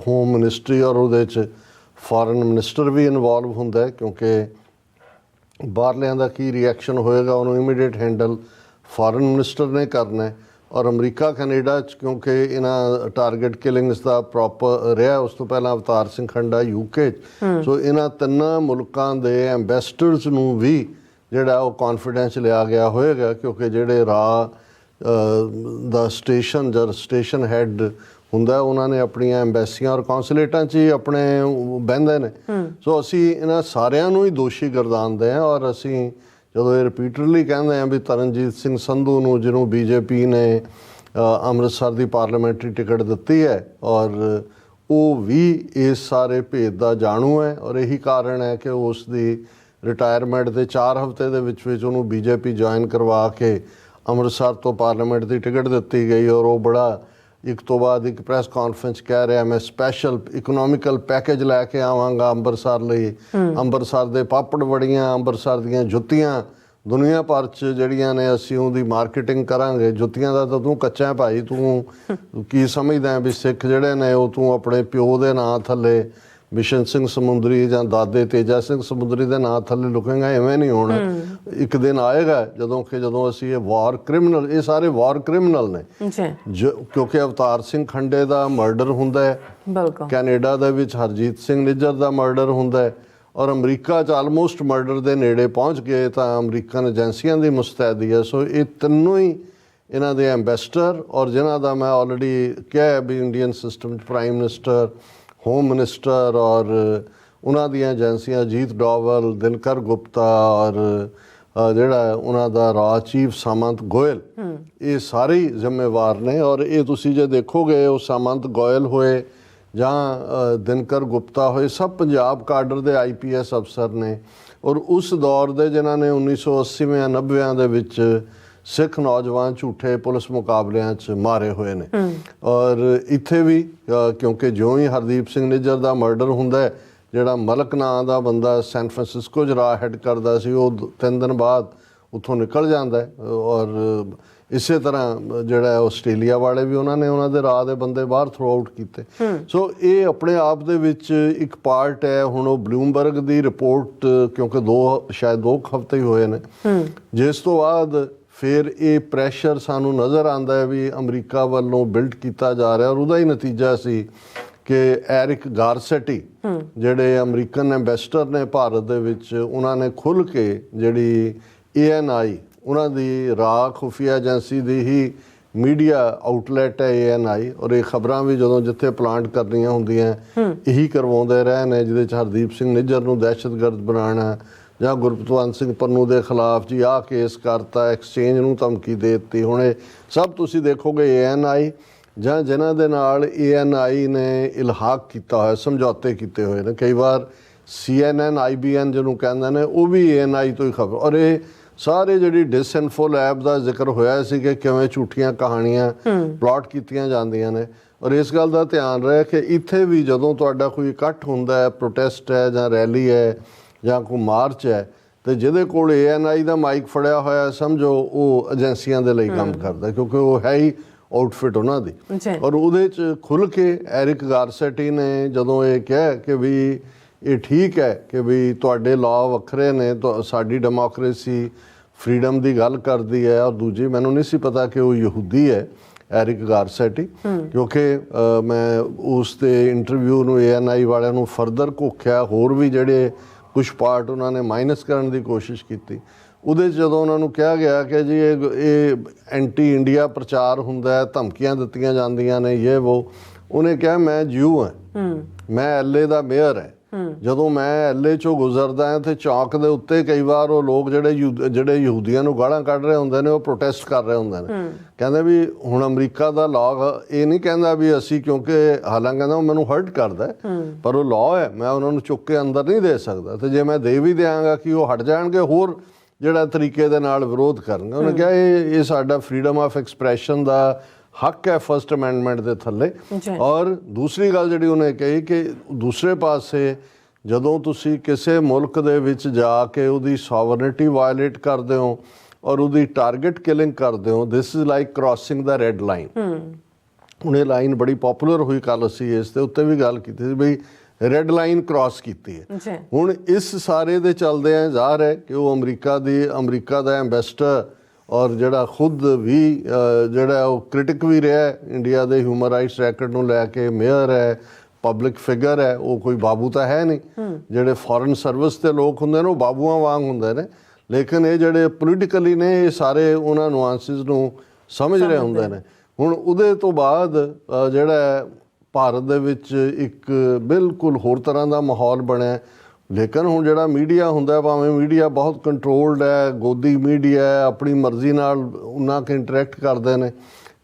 ਹੋਮ ਮਿਨਿਸਟਰੀ ਔਰ ਉਹਦੇ 'ਚ ਫੋਰਨ ਮਿਨਿਸਟਰ ਵੀ ਇਨਵੋਲਵ ਹੁੰਦਾ ਹੈ, ਕਿਉਂਕਿ ਬਾਹਰਲਿਆਂ ਦਾ ਕੀ ਰਿਐਕਸ਼ਨ ਹੋਏਗਾ ਉਹਨੂੰ ਇਮੀਡੀਏਟ ਹੈਂਡਲ ਫੋਰਨ ਮਿਨਿਸਟਰ ਨੇ ਕਰਨਾ। ਔਰ ਅਮਰੀਕਾ ਕੈਨੇਡਾ 'ਚ ਕਿਉਂਕਿ ਇਹਨਾਂ ਟਾਰਗੇਟ ਕਿਲਿੰਗਸ ਦਾ ਪ੍ਰੋਪਰ ਰਿਹਾ, ਉਸ ਤੋਂ ਪਹਿਲਾਂ ਅਵਤਾਰ ਸਿੰਘ ਖੰਡਾ UK 'ਚ, ਸੋ ਇਹਨਾਂ ਤਿੰਨਾਂ ਮੁਲਕਾਂ ਦੇ ਐਂਬੈਸਡਰਸ ਨੂੰ ਵੀ ਜਿਹੜਾ ਉਹ ਕੌਨਫੀਡੈਂਸ ਲਿਆ ਗਿਆ ਹੋਏਗਾ, ਕਿਉਂਕਿ ਜਿਹੜੇ ਰਾਹ ਦਾ ਸਟੇਸ਼ਨ ਹੈੱਡ ਹੁੰਦਾ ਉਹਨਾਂ ਨੇ ਆਪਣੀਆਂ ਐਂਬੈਸੀਆਂ ਔਰ ਕੌਂਸੂਲੇਟਾਂ 'ਚ ਹੀ ਆਪਣੇ ਬਹਿੰਦੇ ਨੇ। ਸੋ ਅਸੀਂ ਇਹਨਾਂ ਸਾਰਿਆਂ ਨੂੰ ਹੀ ਦੋਸ਼ੀ ਗਰਦਾਨਦੇ ਹਾਂ, ਔਰ ਅਸੀਂ ਜਦੋਂ ਇਹ ਰਿਪੀਟਡਲੀ ਕਹਿੰਦੇ ਹਾਂ ਵੀ ਤਰਨਜੀਤ ਸਿੰਘ ਸੰਧੂ ਨੂੰ, ਜਿਹਨੂੰ BJP ਨੇ ਅੰਮ੍ਰਿਤਸਰ ਦੀ ਪਾਰਲੀਮੈਂਟਰੀ ਟਿਕਟ ਦਿੱਤੀ ਹੈ, ਔਰ ਉਹ ਵੀ ਇਸ ਸਾਰੇ ਭੇਦ ਦਾ ਜਾਣੂ ਹੈ, ਔਰ ਇਹੀ ਕਾਰਨ ਹੈ ਕਿ ਉਸ ਦੀ ਰਿਟਾਇਰਮੈਂਟ ਦੇ 4 ਹਫ਼ਤੇ ਦੇ ਵਿੱਚ ਉਹਨੂੰ BJP ਜੁਆਇਨ ਕਰਵਾ ਕੇ ਅੰਮ੍ਰਿਤਸਰ ਤੋਂ ਪਾਰਲੀਮੈਂਟ ਦੀ ਟਿਕਟ ਦਿੱਤੀ ਗਈ, ਔਰ ਉਹ ਬੜਾ ਇੱਕ ਤੋਂ ਬਾਅਦ ਇੱਕ ਪ੍ਰੈਸ ਕਾਨਫਰੰਸ ਕਹਿ ਰਿਹਾ ਮੈਂ ਸਪੈਸ਼ਲ ਇਕਨੋਮਿਕਲ ਪੈਕੇਜ ਲੈ ਕੇ ਆਵਾਂਗਾ ਅੰਮ੍ਰਿਤਸਰ ਲਈ, ਅੰਮ੍ਰਿਤਸਰ ਦੇ ਪਾਪੜ ਵੜੀਆਂ, ਅੰਮ੍ਰਿਤਸਰ ਦੀਆਂ ਜੁੱਤੀਆਂ ਦੁਨੀਆ ਭਰ 'ਚ ਜਿਹੜੀਆਂ ਨੇ ਅਸੀਂ ਉਹਦੀ ਮਾਰਕੀਟਿੰਗ ਕਰਾਂਗੇ। ਜੁੱਤੀਆਂ ਦਾ ਤਾਂ ਤੂੰ ਕੱਚਾ ਭਾਈ, ਤੂੰ ਕੀ ਸਮਝਦਾ ਵੀ ਸਿੱਖ ਜਿਹੜੇ ਨੇ ਉਹ ਤੂੰ ਆਪਣੇ ਪਿਓ ਦੇ ਨਾਂ ਥੱਲੇ ਬਿਸ਼ਨ ਸਿੰਘ ਸਮੁੰਦਰੀ ਜਾਂ ਦਾਦੇ ਤੇਜਾ ਸਿੰਘ ਸਮੁੰਦਰੀ ਦੇ ਨਾਂ ਥੱਲੇ ਲੁਕੇਗਾ? ਐਵੇਂ ਨਹੀਂ ਹੋਣਾ। ਇੱਕ ਦਿਨ ਆਏਗਾ ਜਦੋਂ ਅਸੀਂ ਇਹ ਵਾਰ ਕ੍ਰਿਮੀਨਲ, ਇਹ ਸਾਰੇ ਵਾਰ ਕ੍ਰਿਮੀਨਲ ਨੇ, ਕਿਉਂਕਿ ਅਵਤਾਰ ਸਿੰਘ ਖੰਡੇ ਦਾ ਮਰਡਰ ਹੁੰਦਾ ਹੈ, ਕੈਨੇਡਾ ਦੇ ਵਿੱਚ ਹਰਜੀਤ ਸਿੰਘ ਨਿੱਜਰ ਦਾ ਮਰਡਰ ਹੁੰਦਾ ਹੈ, ਔਰ ਅਮਰੀਕਾ 'ਚ ਆਲਮੋਸਟ ਮਰਡਰ ਦੇ ਨੇੜੇ ਪਹੁੰਚ ਗਏ ਤਾਂ ਅਮਰੀਕਨ ਏਜੰਸੀਆਂ ਦੀ ਮੁਸਤੈਦੀ ਹੈ। ਸੋ ਇਹ ਤਿੰਨੋਂ ਹੀ ਇਹਨਾਂ ਦੇ ਐਂਬੈਸਡਰ, ਔਰ ਜਿਨ੍ਹਾਂ ਦਾ ਮੈਂ ਆਲਰੇਡੀ ਕਿਹਾ ਵੀ ਇੰਡੀਅਨ ਸਿਸਟਮ 'ਚ ਪ੍ਰਾਈਮ ਮਿਨਿਸਟਰ, ਹੋਮ ਮਿਨਿਸਟਰ ਔਰ ਉਹਨਾਂ ਦੀਆਂ ਏਜੰਸੀਆਂ ਅਜੀਤ ਡੋਵਲ, ਦਿਨਕਰ ਗੁਪਤਾ ਔਰ ਜਿਹੜਾ ਉਹਨਾਂ ਦਾ ਰਾ ਚੀਫ ਸਾਮੰਤ ਗੋਇਲ, ਇਹ ਸਾਰੇ ਹੀ ਜ਼ਿੰਮੇਵਾਰ ਨੇ। ਔਰ ਇਹ ਤੁਸੀਂ ਜੇ ਦੇਖੋਗੇ ਉਹ ਸਾਮੰਤ ਗੋਇਲ ਹੋਏ ਜਾਂ ਦਿਨਕਰ ਗੁਪਤਾ ਹੋਏ, ਸਭ ਪੰਜਾਬ ਕਾਡਰ ਦੇ IPS ਅਫਸਰ ਨੇ ਔਰ ਉਸ ਦੌਰ ਦੇ ਜਿਨ੍ਹਾਂ ਨੇ 1980 90 ਦੇ ਵਿੱਚ ਸਿੱਖ ਨੌਜਵਾਨ ਝੂਠੇ ਪੁਲਿਸ ਮੁਕਾਬਲਿਆਂ 'ਚ ਮਾਰੇ ਹੋਏ ਨੇ। ਔਰ ਇੱਥੇ ਵੀ ਕਿਉਂਕਿ ਜਿਉਂ ਹੀ ਹਰਦੀਪ ਸਿੰਘ ਨਿੱਜਰ ਦਾ ਮਰਡਰ ਹੁੰਦਾ ਹੈ, ਜਿਹੜਾ ਮਲਕ ਨਾਂ ਦਾ ਬੰਦਾ ਸੈਨ ਫਰਾਂਸਿਸਕੋ 'ਚ ਰਾਹ ਹੈਡ ਕਰਦਾ ਸੀ, ਉਹ 3 ਦਿਨ ਬਾਅਦ ਉੱਥੋਂ ਨਿਕਲ ਜਾਂਦਾ ਹੈ। ਔਰ ਇਸੇ ਤਰ੍ਹਾਂ ਜਿਹੜਾ ਆਸਟ੍ਰੇਲੀਆ ਵਾਲੇ ਵੀ ਉਹਨਾਂ ਨੇ ਉਹਨਾਂ ਦੇ ਰਾਹ ਦੇ ਬੰਦੇ ਬਾਹਰ ਥਰੋ ਆਊਟ ਕੀਤੇ। ਸੋ ਇਹ ਆਪਣੇ ਆਪ ਦੇ ਵਿੱਚ ਇੱਕ ਪਾਰਟ ਹੈ। ਹੁਣ ਉਹ ਬਲੂਮਬਰਗ ਦੀ ਰਿਪੋਰਟ, ਕਿਉਂਕਿ ਸ਼ਾਇਦ 2 ਹਫ਼ਤੇ ਹੀ ਹੋਏ ਨੇ, ਜਿਸ ਤੋਂ ਬਾਅਦ ਫਿਰ ਇਹ ਪ੍ਰੈਸ਼ਰ ਸਾਨੂੰ ਨਜ਼ਰ ਆਉਂਦਾ ਹੈ ਵੀ ਅਮਰੀਕਾ ਵੱਲੋਂ ਬਿਲਡ ਕੀਤਾ ਜਾ ਰਿਹਾ। ਔਰ ਉਹਦਾ ਹੀ ਨਤੀਜਾ ਸੀ ਕਿ ਐਰਿਕ ਗਾਰਸੈਟੀ ਜਿਹੜੇ ਅਮਰੀਕਨ ਐਂਬੈਸਡਰ ਨੇ ਭਾਰਤ ਦੇ ਵਿੱਚ, ਉਹਨਾਂ ਨੇ ਖੁੱਲ੍ਹ ਕੇ ਜਿਹੜੀ ANI, ਉਹਨਾਂ ਦੀ ਰਾਹ ਖੁਫੀਆ ਏਜੰਸੀ ਦੀ ਹੀ ਮੀਡੀਆ ਆਊਟਲੈਟ ਹੈ ANI, ਔਰ ਇਹ ਖਬਰਾਂ ਵੀ ਜਦੋਂ ਜਿੱਥੇ ਪਲਾਂਟ ਕਰਨੀਆਂ ਹੁੰਦੀਆਂ ਇਹੀ ਕਰਵਾਉਂਦੇ ਰਹੇ ਨੇ, ਜਿਹਦੇ 'ਚ ਹਰਦੀਪ ਸਿੰਘ ਨਿੱਜਰ ਨੂੰ ਦਹਿਸ਼ਤਗਰਦ ਬਣਾਉਣਾ ਜਾਂ ਗੁਰਪਤਵੰਤ ਸਿੰਘ ਪੰਨੂ ਦੇ ਖਿਲਾਫ ਜੀ ਆਹ ਕੇਸ ਕਰਤਾ, ਐਕਸਚੇਂਜ ਨੂੰ ਧਮਕੀ ਦੇ ਦਿੱਤੀ। ਹੁਣ ਇਹ ਸਭ ਤੁਸੀਂ ਦੇਖੋਗੇ ANI ਜਾਂ ਜਿਨ੍ਹਾਂ ਦੇ ਨਾਲ ANI ਨੇ ਇਲਹਾਕ ਕੀਤਾ ਹੋਇਆ, ਸਮਝੌਤੇ ਕੀਤੇ ਹੋਏ ਨੇ। ਕਈ ਵਾਰ CNN IBN ਜਿਹਨੂੰ ਕਹਿੰਦੇ ਨੇ, ਉਹ ਵੀ ANI ਤੋਂ ਹੀ ਖਬਰ। ਔਰ ਇਹ ਸਾਰੇ ਜਿਹੜੀ ਡਿਸਇਨਫੋ ਲੈਬ ਦਾ ਜ਼ਿਕਰ ਹੋਇਆ ਸੀ ਕਿ ਕਿਵੇਂ ਝੂਠੀਆਂ ਕਹਾਣੀਆਂ ਪਲਾਟ ਕੀਤੀਆਂ ਜਾਂਦੀਆਂ ਨੇ। ਔਰ ਇਸ ਗੱਲ ਦਾ ਧਿਆਨ ਰਹੇ ਕਿ ਇੱਥੇ ਵੀ ਜਦੋਂ ਤੁਹਾਡਾ ਕੋਈ ਇਕੱਠ ਹੁੰਦਾ ਹੈ, ਪ੍ਰੋਟੈਸਟ ਹੈ ਜਾਂ ਰੈਲੀ ਹੈ ਜਾਂ ਕੋਈ ਮਾਰਚ ਹੈ, ਤੇ ਜਿਹਦੇ ਕੋਲ ANI ਦਾ ਮਾਈਕ ਫੜਿਆ ਹੋਇਆ, ਸਮਝੋ ਉਹ ਏਜੰਸੀਆਂ ਦੇ ਲਈ ਕੰਮ ਕਰਦਾ, ਕਿਉਂਕਿ ਉਹ ਹੈ ਹੀ ਆਊਟਫਿਟ ਉਹਨਾਂ ਦੀ। ਔਰ ਉਹਦੇ 'ਚ ਖੁੱਲ੍ਹ ਕੇ ਐਰਿਕ ਗਾਰਸੈਟੀ ਨੇ ਜਦੋਂ ਇਹ ਕਿਹਾ ਕਿ ਵੀ ਇਹ ਠੀਕ ਹੈ ਕਿ ਵੀ ਤੁਹਾਡੇ ਲਾਅ ਵੱਖਰੇ ਨੇ, ਸਾਡੀ ਡੈਮੋਕ੍ਰੇਸੀ ਫਰੀडम ਦੀ ਗੱਲ ਕਰਦੀ ਹੈ। ਔਰ ਦੂਜੀ, ਮੈਨੂੰ ਨਹੀਂ ਸੀ ਪਤਾ ਕਿ ਉਹ ਯਹੂਦੀ ਹੈ ਐਰਿਕ ਗਾਰਸੈਟੀ, ਕਿਉਂਕਿ ਮੈਂ ਉਸ ਦੇ ਇੰਟਰਵਿਊ ਨੂੰ ANI ਵਾਲਿਆਂ ਨੂੰ ਫਰਦਰ ਘੋਖਿਆ, ਹੋਰ ਵੀ ਜਿਹੜੇ ਕੁਛ ਪਾਰਟ ਉਹਨਾਂ ਨੇ ਮਾਈਨਸ ਕਰਨ ਦੀ ਕੋਸ਼ਿਸ਼ ਕੀਤੀ। ਉਹਦੇ 'ਚ ਜਦੋਂ ਉਹਨਾਂ ਨੂੰ ਕਿਹਾ ਗਿਆ ਕਿ ਜੀ ਇਹ ਐਂਟੀ ਇੰਡੀਆ ਪ੍ਰਚਾਰ ਹੁੰਦਾ ਹੈ, ਧਮਕੀਆਂ ਦਿੱਤੀਆਂ ਜਾਂਦੀਆਂ ਨੇ, ਇਹ ਉਹ, ਉਹਨੇ ਕਿਹਾ ਮੈਂ ਜਿਊ ਹਾਂ, ਮੈਂ LA ਦਾ ਮੇਅਰ ਹੈ। ਜਦੋਂ ਮੈਂ LA 'ਚੋਂ ਗੁਜ਼ਰਦਾ ਹਾਂ ਤੇ ਚੌਕ ਦੇ ਉੱਤੇ ਕਈ ਵਾਰ ਉਹ ਲੋਕ ਜਿਹੜੇ ਯਹੂਦੀਆਂ ਨੂੰ ਗਾਲਾਂ ਕੱਢ ਰਹੇ ਹੁੰਦੇ ਨੇ, ਉਹ ਪ੍ਰੋਟੈਸਟ ਕਰ ਰਹੇ ਹੁੰਦੇ ਨੇ। ਕਹਿੰਦੇ ਵੀ ਹੁਣ ਅਮਰੀਕਾ ਦਾ ਲਾਅ ਇਹ ਨਹੀਂ ਕਹਿੰਦਾ ਵੀ ਅਸੀਂ, ਕਿਉਂਕਿ ਹਾਲਾਂਕਿ ਕਹਿੰਦਾ ਉਹ ਮੈਨੂੰ ਹਰਟ ਕਰਦਾ, ਪਰ ਉਹ ਲਾਅ ਹੈ, ਮੈਂ ਉਹਨਾਂ ਨੂੰ ਚੁੱਕ ਕੇ ਅੰਦਰ ਨਹੀਂ ਦੇ ਸਕਦਾ। ਤੇ ਜੇ ਮੈਂ ਦੇ ਵੀ ਦਿਆਂਗਾ ਕਿ ਉਹ ਹਟ ਜਾਣਗੇ, ਹੋਰ ਜਿਹੜਾ ਤਰੀਕੇ ਦੇ ਨਾਲ ਵਿਰੋਧ ਕਰਨਗੇ। ਉਹਨੇ ਕਿਹਾ ਇਹ ਸਾਡਾ ਫਰੀडम ਆਫ ਐਕਸਪ੍ਰੈਸ਼ਨ ਦਾ ਹੱਕ ਹੈ ਫਸਟ ਅਮੈਂਡਮੈਂਟ ਦੇ ਥੱਲੇ। ਔਰ ਦੂਸਰੀ ਗੱਲ ਜਿਹੜੀ ਉਹਨੇ ਕਹੀ ਕਿ ਦੂਸਰੇ ਪਾਸੇ ਜਦੋਂ ਤੁਸੀਂ ਕਿਸੇ ਮੁਲਕ ਦੇ ਵਿੱਚ ਜਾ ਕੇ ਉਹਦੀ ਸੋਵਰਨਿਟੀ ਵਾਇਲੇਟ ਕਰਦੇ ਹੋ ਔਰ ਉਹਦੀ ਟਾਰਗੇਟ ਕਿਲਿੰਗ ਕਰਦੇ ਹੋ, this is like crossing the red line. ਹੁਣ ਇਹ ਲਾਈਨ ਬੜੀ ਪਪੂਲਰ ਹੋਈ, ਕੱਲ੍ਹ ਅਸੀਂ ਇਸ ਦੇ ਉੱਤੇ ਵੀ ਗੱਲ ਕੀਤੀ ਸੀ ਬਈ ਰੈੱਡ ਲਾਈਨ ਕ੍ਰਾਸ ਕੀਤੀ ਹੈ। ਹੁਣ ਇਸ ਸਾਰੇ ਦੇ ਚੱਲਦਿਆਂ ਜ਼ਾਹਰ ਹੈ ਕਿ ਉਹ ਅਮਰੀਕਾ ਦਾ ਐਂਬੈਸਡਰ ਔਰ ਜਿਹੜਾ ਖੁਦ ਵੀ ਜਿਹੜਾ ਉਹ ਕ੍ਰਿਟਿਕ ਵੀ ਰਿਹਾ ਇੰਡੀਆ ਦੇ ਹਿਊਮਨ ਰਾਈਟਸ ਰੈਕਟ ਨੂੰ ਲੈ ਕੇ, ਮੇਅਰ ਹੈ, ਪਬਲਿਕ ਫਿਗਰ ਹੈ, ਉਹ ਕੋਈ ਬਾਬੂ ਤਾਂ ਹੈ ਨਹੀਂ। ਜਿਹੜੇ ਫੋਰਨ ਸਰਵਿਸ ਦੇ ਲੋਕ ਹੁੰਦੇ ਨੇ ਉਹ ਬਾਬੂਆਂ ਵਾਂਗ ਹੁੰਦੇ ਨੇ, ਲੇਕਿਨ ਇਹ ਜਿਹੜੇ ਪੋਲੀਟੀਕਲੀ ਨੇ ਇਹ ਸਾਰੇ ਉਹਨਾਂ ਨੂਆਂਸਿਸ ਨੂੰ ਸਮਝ ਰਹੇ ਹੁੰਦੇ ਨੇ। ਹੁਣ ਉਹਦੇ ਤੋਂ ਬਾਅਦ ਜਿਹੜਾ ਭਾਰਤ ਦੇ ਵਿੱਚ ਇੱਕ ਬਿਲਕੁਲ ਹੋਰ ਤਰ੍ਹਾਂ ਦਾ ਮਾਹੌਲ ਬਣਿਆ। ਲੇਕਿਨ ਹੁਣ ਜਿਹੜਾ ਮੀਡੀਆ ਹੁੰਦਾ, ਭਾਵੇਂ ਮੀਡੀਆ ਬਹੁਤ ਕੰਟਰੋਲਡ ਹੈ, ਗੋਦੀ ਮੀਡੀਆ ਹੈ, ਆਪਣੀ ਮਰਜ਼ੀ ਨਾਲ ਉਹਨਾਂ ਕੇ ਇੰਟਰੈਕਟ ਕਰਦੇ ਨੇ,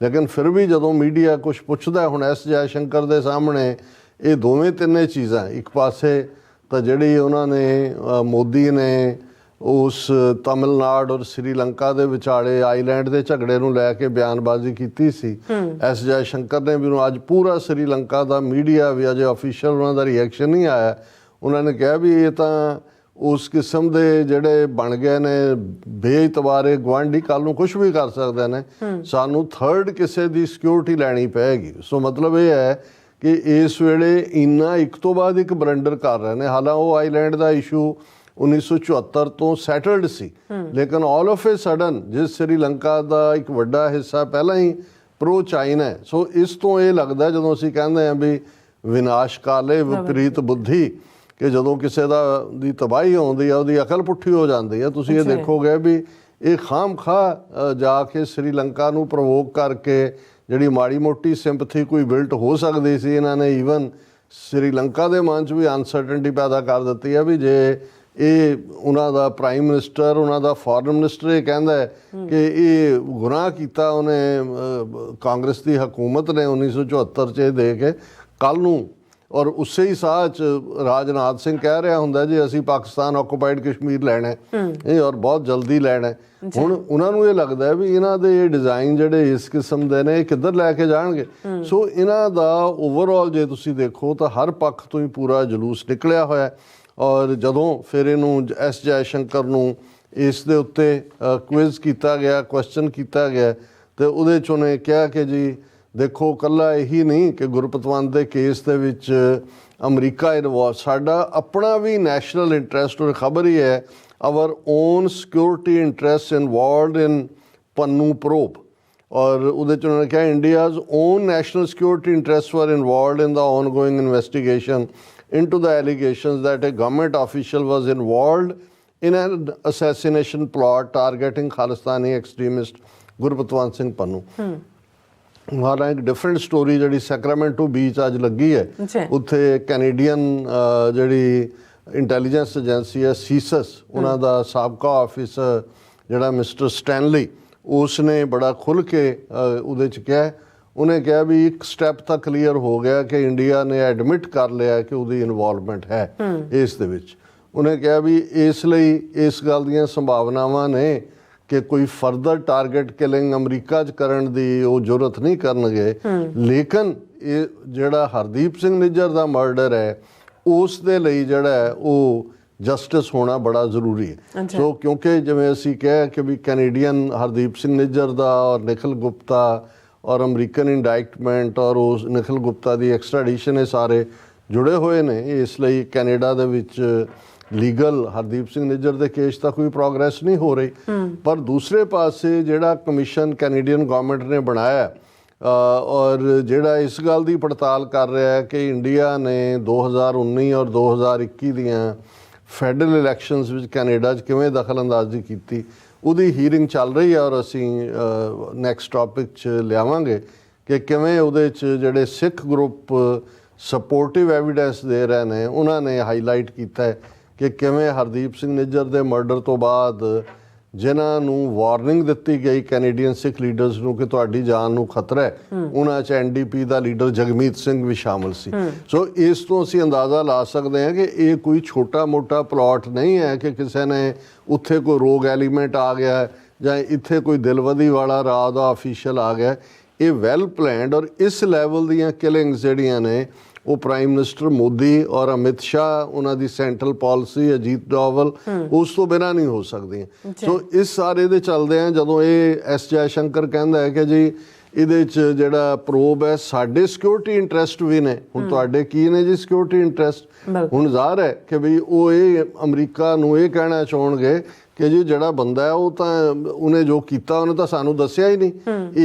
ਲੇਕਿਨ ਫਿਰ ਵੀ ਜਦੋਂ ਮੀਡੀਆ ਕੁਝ ਪੁੱਛਦਾ, ਹੁਣ S ਜੈ ਸ਼ੰਕਰ ਦੇ ਸਾਹਮਣੇ ਇਹ ਦੋਵੇਂ ਤਿੰਨੇ ਚੀਜ਼ਾਂ, ਇੱਕ ਪਾਸੇ ਤਾਂ ਜਿਹੜੀ ਉਹਨਾਂ ਨੇ ਮੋਦੀ ਨੇ ਉਸ ਤਮਿਲਨਾਡੂ ਔਰ ਸ੍ਰੀਲੰਕਾ ਦੇ ਵਿਚਾਲੇ ਆਈਲੈਂਡ ਦੇ ਝਗੜੇ ਨੂੰ ਲੈ ਕੇ ਬਿਆਨਬਾਜ਼ੀ ਕੀਤੀ ਸੀ, S ਜੈ ਸ਼ੰਕਰ ਨੇ ਵੀ। ਅੱਜ ਪੂਰਾ ਸ੍ਰੀਲੰਕਾ ਦਾ ਮੀਡੀਆ ਵੀ ਅਜੇ ਆਫੀਸ਼ੀਅਲ ਉਹਨਾਂ ਦਾ ਰਿਐਕਸ਼ਨ ਨਹੀਂ ਆਇਆ। ਉਹਨਾਂ ਨੇ ਕਿਹਾ ਵੀ ਇਹ ਤਾਂ ਉਸ ਕਿਸਮ ਦੇ ਜਿਹੜੇ ਬਣ ਗਏ ਨੇ ਬੇਇਤਬਾਰੇ ਗੁਆਂਢੀ, ਕੱਲ੍ਹ ਨੂੰ ਕੁਛ ਵੀ ਕਰ ਸਕਦੇ ਨੇ, ਸਾਨੂੰ ਥਰਡ ਕਿਸੇ ਦੀ ਸਿਕਿਉਰਿਟੀ ਲੈਣੀ ਪਏਗੀ। ਸੋ ਮਤਲਬ ਇਹ ਹੈ ਕਿ ਇਸ ਵੇਲੇ ਇੰਨਾ ਇੱਕ ਤੋਂ ਬਾਅਦ ਇੱਕ ਬਲੰਡਰ ਕਰ ਰਹੇ ਨੇ। ਹਾਲਾਂ ਉਹ ਆਈਲੈਂਡ ਦਾ ਇਸ਼ੂ 1974 ਤੋਂ ਸੈਟਲਡ ਸੀ, ਲੇਕਿਨ ਆਲ ਆਫ ਏ ਸਡਨ ਜਿਸ ਸ੍ਰੀਲੰਕਾ ਦਾ ਇੱਕ ਵੱਡਾ ਹਿੱਸਾ ਪਹਿਲਾਂ ਹੀ ਪ੍ਰੋ ਚਾਈਨਾ ਹੈ। ਸੋ ਇਸ ਤੋਂ ਇਹ ਲੱਗਦਾ ਜਦੋਂ ਅਸੀਂ ਕਹਿੰਦੇ ਹਾਂ ਵੀ ਵਿਨਾਸ਼ ਕਾਲੇ ਵਿਪਰੀਤ ਬੁੱਧੀ, ਕਿ ਜਦੋਂ ਕਿਸੇ ਦੀ ਤਬਾਹੀ ਆਉਂਦੀ ਆ ਉਹਦੀ ਅਕਲ ਪੁੱਠੀ ਹੋ ਜਾਂਦੀ ਆ। ਤੁਸੀਂ ਇਹ ਦੇਖੋਗੇ ਵੀ ਇਹ ਖਾਮ-ਖਾ ਜਾ ਕੇ ਸ੍ਰੀਲੰਕਾ ਨੂੰ ਪ੍ਰਵੋਕ ਕਰਕੇ ਜਿਹੜੀ ਮਾੜੀ ਮੋਟੀ ਸਿੰਪਥੀ ਕੋਈ ਬਿਲਟ ਹੋ ਸਕਦੀ ਸੀ, ਇਹਨਾਂ ਨੇ ਈਵਨ श्रीलंका ਦੇ ਮਨ 'ਚ ਵੀ ਅਨਸਰਟਨਟੀ ਪੈਦਾ ਕਰ ਦਿੱਤੀ ਹੈ ਵੀ ਜੇ ਇਹ ਉਹਨਾਂ ਦਾ ਪ੍ਰਾਈਮ ਮਿਨਿਸਟਰ ਉਹਨਾਂ ਦਾ ਫੋਰਨ ਮਿਨਿਸਟਰ ਇਹ ਕਹਿੰਦਾ ਹੈ ਕਿ ਇਹ ਗੁਨਾਹ ਕੀਤਾ ਉਹਨੇ ਕਾਂਗਰਸ ਦੀ ਹਕੂਮਤ ਨੇ 1974 'ਚ ਇਹ ਦੇ ਕੇ ਕੱਲ੍ਹ ਨੂੰ ਔਰ ਉਸੇ ਹੀ ਸਾਹ 'ਚ ਰਾਜਨਾਥ ਸਿੰਘ ਕਹਿ ਰਿਹਾ ਹੁੰਦਾ ਜੀ ਅਸੀਂ ਪਾਕਿਸਤਾਨ ਆਕੂਪਾਈਡ ਕਸ਼ਮੀਰ ਲੈਣਾ ਇਹ ਔਰ ਬਹੁਤ ਜਲਦੀ ਲੈਣਾ। ਹੁਣ ਉਹਨਾਂ ਨੂੰ ਇਹ ਲੱਗਦਾ ਹੈ ਵੀ ਇਹਨਾਂ ਦੇ ਡਿਜ਼ਾਈਨ ਜਿਹੜੇ ਇਸ ਕਿਸਮ ਦੇ ਨੇ ਇਹ ਕਿੱਧਰ ਲੈ ਕੇ ਜਾਣਗੇ। ਸੋ ਇਹਨਾਂ ਦਾ ਓਵਰਆਲ ਜੇ ਤੁਸੀਂ ਦੇਖੋ ਤਾਂ ਹਰ ਪੱਖ ਤੋਂ ਹੀ ਪੂਰਾ ਜਲੂਸ ਨਿਕਲਿਆ ਹੋਇਆ ਔਰ ਜਦੋਂ ਫਿਰ ਇਹਨੂੰ ਐਸ ਜੈ ਸ਼ੰਕਰ ਨੂੰ ਇਸ ਦੇ ਉੱਤੇ ਕੁਇਜ਼ ਕੀਤਾ ਗਿਆ ਕੁਐਸਚਨ ਕੀਤਾ ਗਿਆ ਤੇ ਉਹਦੇ 'ਚ ਉਹਨੇ ਕਿਹਾ ਕਿ ਜੀ ਦੇਖੋ ਕੱਲਾ ਇਹੀ ਨਹੀਂ ਕਿ ਗੁਰਪਤਵੰਤ ਦੇ ਕੇਸ ਦੇ ਵਿੱਚ ਅਮਰੀਕਾ ਇਨਵੋਲਵ ਸਾਡਾ ਆਪਣਾ ਵੀ ਨੈਸ਼ਨਲ ਇੰਟਰਸਟ ਔਰ ਖਬਰ ਹੀ ਹੈ our own security interest involved in Pannun probe ਔਰ ਉਹਦੇ 'ਚ ਉਹਨਾਂ ਨੇ ਕਿਹਾ India's own national security interest were involved in the ongoing investigation into the allegations that a government official was involved in an assassination plot targeting Khalistani extremist Gurpatwant Singh Pannu. ਹਾਲਾਂ ਇੱਕ different story ਜਿਹੜੀ Sacramento beach ਅੱਜ ਲੱਗੀ ਹੈ ਉੱਥੇ Canadian ਜਿਹੜੀ intelligence agency ਹੈ ਸੀਸਸ ਉਹਨਾਂ ਦਾ ਸਾਬਕਾ ਆਫਿਸਰ ਜਿਹੜਾ ਮਿਸਟਰ ਸਟੈਨਲੀ ਉਸ ਨੇ ਬੜਾ ਖੁੱਲ੍ਹ ਕੇ ਉਹਦੇ 'ਚ ਕਿਹਾ ਉਹਨੇ ਕਿਹਾ ਵੀ ਇੱਕ ਸਟੈਪ ਤਾਂ ਕਲੀਅਰ ਹੋ ਗਿਆ ਕਿ ਇੰਡੀਆ ਨੇ ਐਡਮਿਟ ਕਰ ਲਿਆ ਕਿ ਉਹਦੀ ਇਨਵੋਲਵਮੈਂਟ ਹੈ ਇਸ ਦੇ ਵਿੱਚ। ਉਹਨੇ ਕਿਹਾ ਵੀ ਇਸ ਲਈ ਇਸ ਗੱਲ ਦੀਆਂ ਸੰਭਾਵਨਾਵਾਂ ਨੇ ਕਿ ਕੋਈ ਫਰਦਰ ਟਾਰਗੇਟ ਕਿਲਿੰਗ ਅਮਰੀਕਾ 'ਚ ਕਰਨ ਦੀ ਉਹ ਜ਼ਰੂਰਤ ਨਹੀਂ ਕਰਨਗੇ ਲੇਕਿਨ ਇਹ ਜਿਹੜਾ ਹਰਦੀਪ ਸਿੰਘ ਨਿੱਜਰ ਦਾ ਮਰਡਰ ਹੈ ਉਸ ਦੇ ਲਈ ਜਿਹੜਾ ਹੈ ਉਹ ਜਸਟਿਸ ਹੋਣਾ ਬੜਾ ਜ਼ਰੂਰੀ ਹੈ। ਸੋ ਕਿਉਂਕਿ ਜਿਵੇਂ ਅਸੀਂ ਕਿਹਾ ਕਿ ਵੀ ਕੈਨੇਡੀਅਨ ਹਰਦੀਪ ਸਿੰਘ ਨਿੱਜਰ ਦਾ ਔਰ ਨਿਖਿਲ ਗੁਪਤਾ ਔਰ ਅਮਰੀਕਨ ਇੰਡਾਇਕਟਮੈਂਟ ਔਰ ਉਸ ਨਿਖਿਲ ਗੁਪਤਾ ਦੀ ਐਕਸਟ੍ਰੈਡੀਸ਼ਨ ਇਹ ਸਾਰੇ ਜੁੜੇ ਹੋਏ ਨੇ ਇਸ ਲਈ ਕੈਨੇਡਾ ਦੇ ਵਿੱਚ ਲੀਗਲ ਹਰਦੀਪ ਸਿੰਘ ਨਿੱਜਰ ਦੇ ਕੇਸ ਤਾਂ ਕੋਈ ਪ੍ਰੋਗਰੈਸ ਨਹੀਂ ਹੋ ਰਹੀ ਪਰ ਦੂਸਰੇ ਪਾਸੇ ਜਿਹੜਾ ਕਮਿਸ਼ਨ ਕੈਨੇਡੀਅਨ ਗਵਰਨਮੈਂਟ ਨੇ ਬਣਾਇਆ ਔਰ ਜਿਹੜਾ ਇਸ ਗੱਲ ਦੀ ਪੜਤਾਲ ਕਰ ਰਿਹਾ ਹੈ ਕਿ ਇੰਡੀਆ ਨੇ 2019 ਔਰ 2021 ਦੀਆਂ ਫੈਡਰਲ ਇਲੈਕਸ਼ਨਸ ਵਿੱਚ ਕੈਨੇਡਾ 'ਚ ਕਿਵੇਂ ਦਖਲਅੰਦਾਜ਼ੀ ਕੀਤੀ ਉਹਦੀ ਹੀਅਰਿੰਗ ਚੱਲ ਰਹੀ ਹੈ ਔਰ ਅਸੀਂ ਨੈਕਸਟ ਟੌਪਿਕ 'ਚ ਲਿਆਵਾਂਗੇ ਕਿ ਕਿਵੇਂ ਉਹਦੇ 'ਚ ਜਿਹੜੇ ਸਿੱਖ ਗਰੁੱਪ ਸਪੋਰਟਿਵ ਐਵੀਡੈਂਸ ਦੇ ਰਹੇ ਨੇ ਉਹਨਾਂ ਨੇ ਹਾਈਲਾਈਟ ਕੀਤਾ ਹੈ ਕਿ ਕਿਵੇਂ ਹਰਦੀਪ ਸਿੰਘ ਨਿੱਜਰ ਦੇ ਮਰਡਰ ਤੋਂ ਬਾਅਦ ਜਿਨ੍ਹਾਂ ਨੂੰ ਵਾਰਨਿੰਗ ਦਿੱਤੀ ਗਈ ਕੈਨੇਡੀਅਨ ਸਿੱਖ ਲੀਡਰਸ ਨੂੰ ਕਿ ਤੁਹਾਡੀ ਜਾਨ ਨੂੰ ਖਤਰਾ ਹੈ ਉਹਨਾਂ 'ਚ ਐਨਡੀਪੀ ਦਾ ਲੀਡਰ ਜਗਮੀਤ ਸਿੰਘ ਵੀ ਸ਼ਾਮਲ ਸੀ। ਸੋ ਇਸ ਤੋਂ ਅਸੀਂ ਅੰਦਾਜ਼ਾ ਲਾ ਸਕਦੇ ਹਾਂ ਕਿ ਇਹ ਕੋਈ ਛੋਟਾ ਮੋਟਾ ਪਲਾਟ ਨਹੀਂ ਹੈ ਕਿ ਕਿਸੇ ਨੇ ਉੱਥੇ ਕੋਈ ਰੋਗ ਐਲੀਮੈਂਟ ਆ ਗਿਆ ਜਾਂ ਇੱਥੇ ਕੋਈ ਦਿਲਵਦੀ ਵਾਲਾ ਰਾਹ ਦਾ ਅਫੀਸ਼ੀਅਲ ਆ ਗਿਆ। ਇਹ ਵੈਲ ਪਲੈਨਡ ਔਰ ਇਸ ਲੈਵਲ ਦੀਆਂ ਕਿਲਿੰਗਸ ਜਿਹੜੀਆਂ ਨੇ ਉਹ ਪ੍ਰਾਈਮ ਮਿਨਿਸਟਰ ਮੋਦੀ ਔਰ ਅਮਿਤ ਸ਼ਾਹ ਉਹਨਾਂ ਦੀ ਸੈਂਟਰਲ ਪਾਲਿਸੀ ਅਜੀਤ ਡੋਵਲ ਉਸ ਤੋਂ ਬਿਨਾਂ ਨਹੀਂ ਹੋ ਸਕਦੀਆਂ। ਸੋ ਇਸ ਸਾਰੇ ਦੇ ਚੱਲਦੇ ਆ ਜਦੋਂ ਇਹ ਐਸ ਜੈ ਸ਼ੰਕਰ ਕਹਿੰਦਾ ਹੈ ਕਿ ਜੀ ਇਹਦੇ 'ਚ ਜਿਹੜਾ ਪ੍ਰੋਬ ਹੈ ਸਾਡੇ ਸਿਕਿਉਰਿਟੀ ਇੰਟਰਸਟ ਵੀ ਨੇ। ਹੁਣ ਤੁਹਾਡੇ ਕੀ ਨੇ ਜੀ ਸਿਕਿਉਰਿਟੀ ਇੰਟਰਸਟ? ਹੁਣ ਜ਼ਾਹਰ ਹੈ ਕਿ ਵੀ ਉਹ ਇਹ ਅਮਰੀਕਾ ਨੂੰ ਇਹ ਕਹਿਣਾ ਚਾਹੁੰਗੇ ਕਿ ਜੀ ਜਿਹੜਾ ਬੰਦਾ ਹੈ ਉਹ ਤਾਂ ਉਹਨੇ ਜੋ ਕੀਤਾ ਉਹਨੇ ਤਾਂ ਸਾਨੂੰ ਦੱਸਿਆ ਹੀ ਨਹੀਂ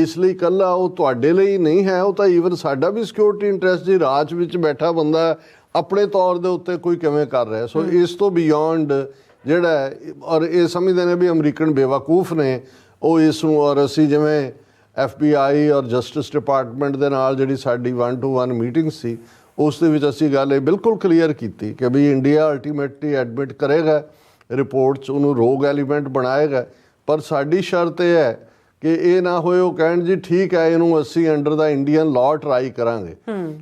ਇਸ ਲਈ ਇਕੱਲਾ ਉਹ ਤੁਹਾਡੇ ਲਈ ਨਹੀਂ ਹੈ ਉਹ ਤਾਂ ਈਵਨ ਸਾਡਾ ਵੀ ਸਿਕਿਉਰਿਟੀ ਇੰਟਰਸਟ ਜੀ ਰਾਜ ਵਿੱਚ ਬੈਠਾ ਬੰਦਾ ਆਪਣੇ ਤੌਰ ਦੇ ਉੱਤੇ ਕੋਈ ਕਿਵੇਂ ਕਰ ਰਿਹਾ। ਸੋ ਇਸ ਤੋਂ ਬਿਯੋਂਡ ਜਿਹੜਾ ਔਰ ਇਹ ਸਮਝਦੇ ਨੇ ਵੀ ਅਮਰੀਕਨ ਬੇਵਕੂਫ ਨੇ ਉਹ ਇਸ ਨੂੰ ਔਰ ਅਸੀਂ ਜਿਵੇਂ FBI ਔਰ ਜਸਟਿਸ ਡਿਪਾਰਟਮੈਂਟ ਦੇ ਨਾਲ ਜਿਹੜੀ ਸਾਡੀ 1-to-1 ਮੀਟਿੰਗ ਸੀ ਉਸ ਦੇ ਵਿੱਚ ਅਸੀਂ ਗੱਲ ਇਹ ਬਿਲਕੁਲ ਕਲੀਅਰ ਕੀਤੀ ਕਿ ਵੀ ਇੰਡੀਆ ਅਲਟੀਮੇਟਲੀ ਐਡਮਿਟ ਕਰੇਗਾ ਰਿਪੋਰਟ 'ਚ ਉਹਨੂੰ ਰੋਗ ਐਲੀਮੈਂਟ ਬਣਾਏਗਾ ਪਰ ਸਾਡੀ ਸ਼ਰਤ ਇਹ ਹੈ ਕਿ ਇਹ ਨਾ ਹੋਏ ਉਹ ਕਹਿਣ ਜੀ ਠੀਕ ਹੈ ਇਹਨੂੰ ਅਸੀਂ ਅੰਡਰ ਦਾ ਇੰਡੀਅਨ ਲਾਅ ਟਰਾਈ ਕਰਾਂਗੇ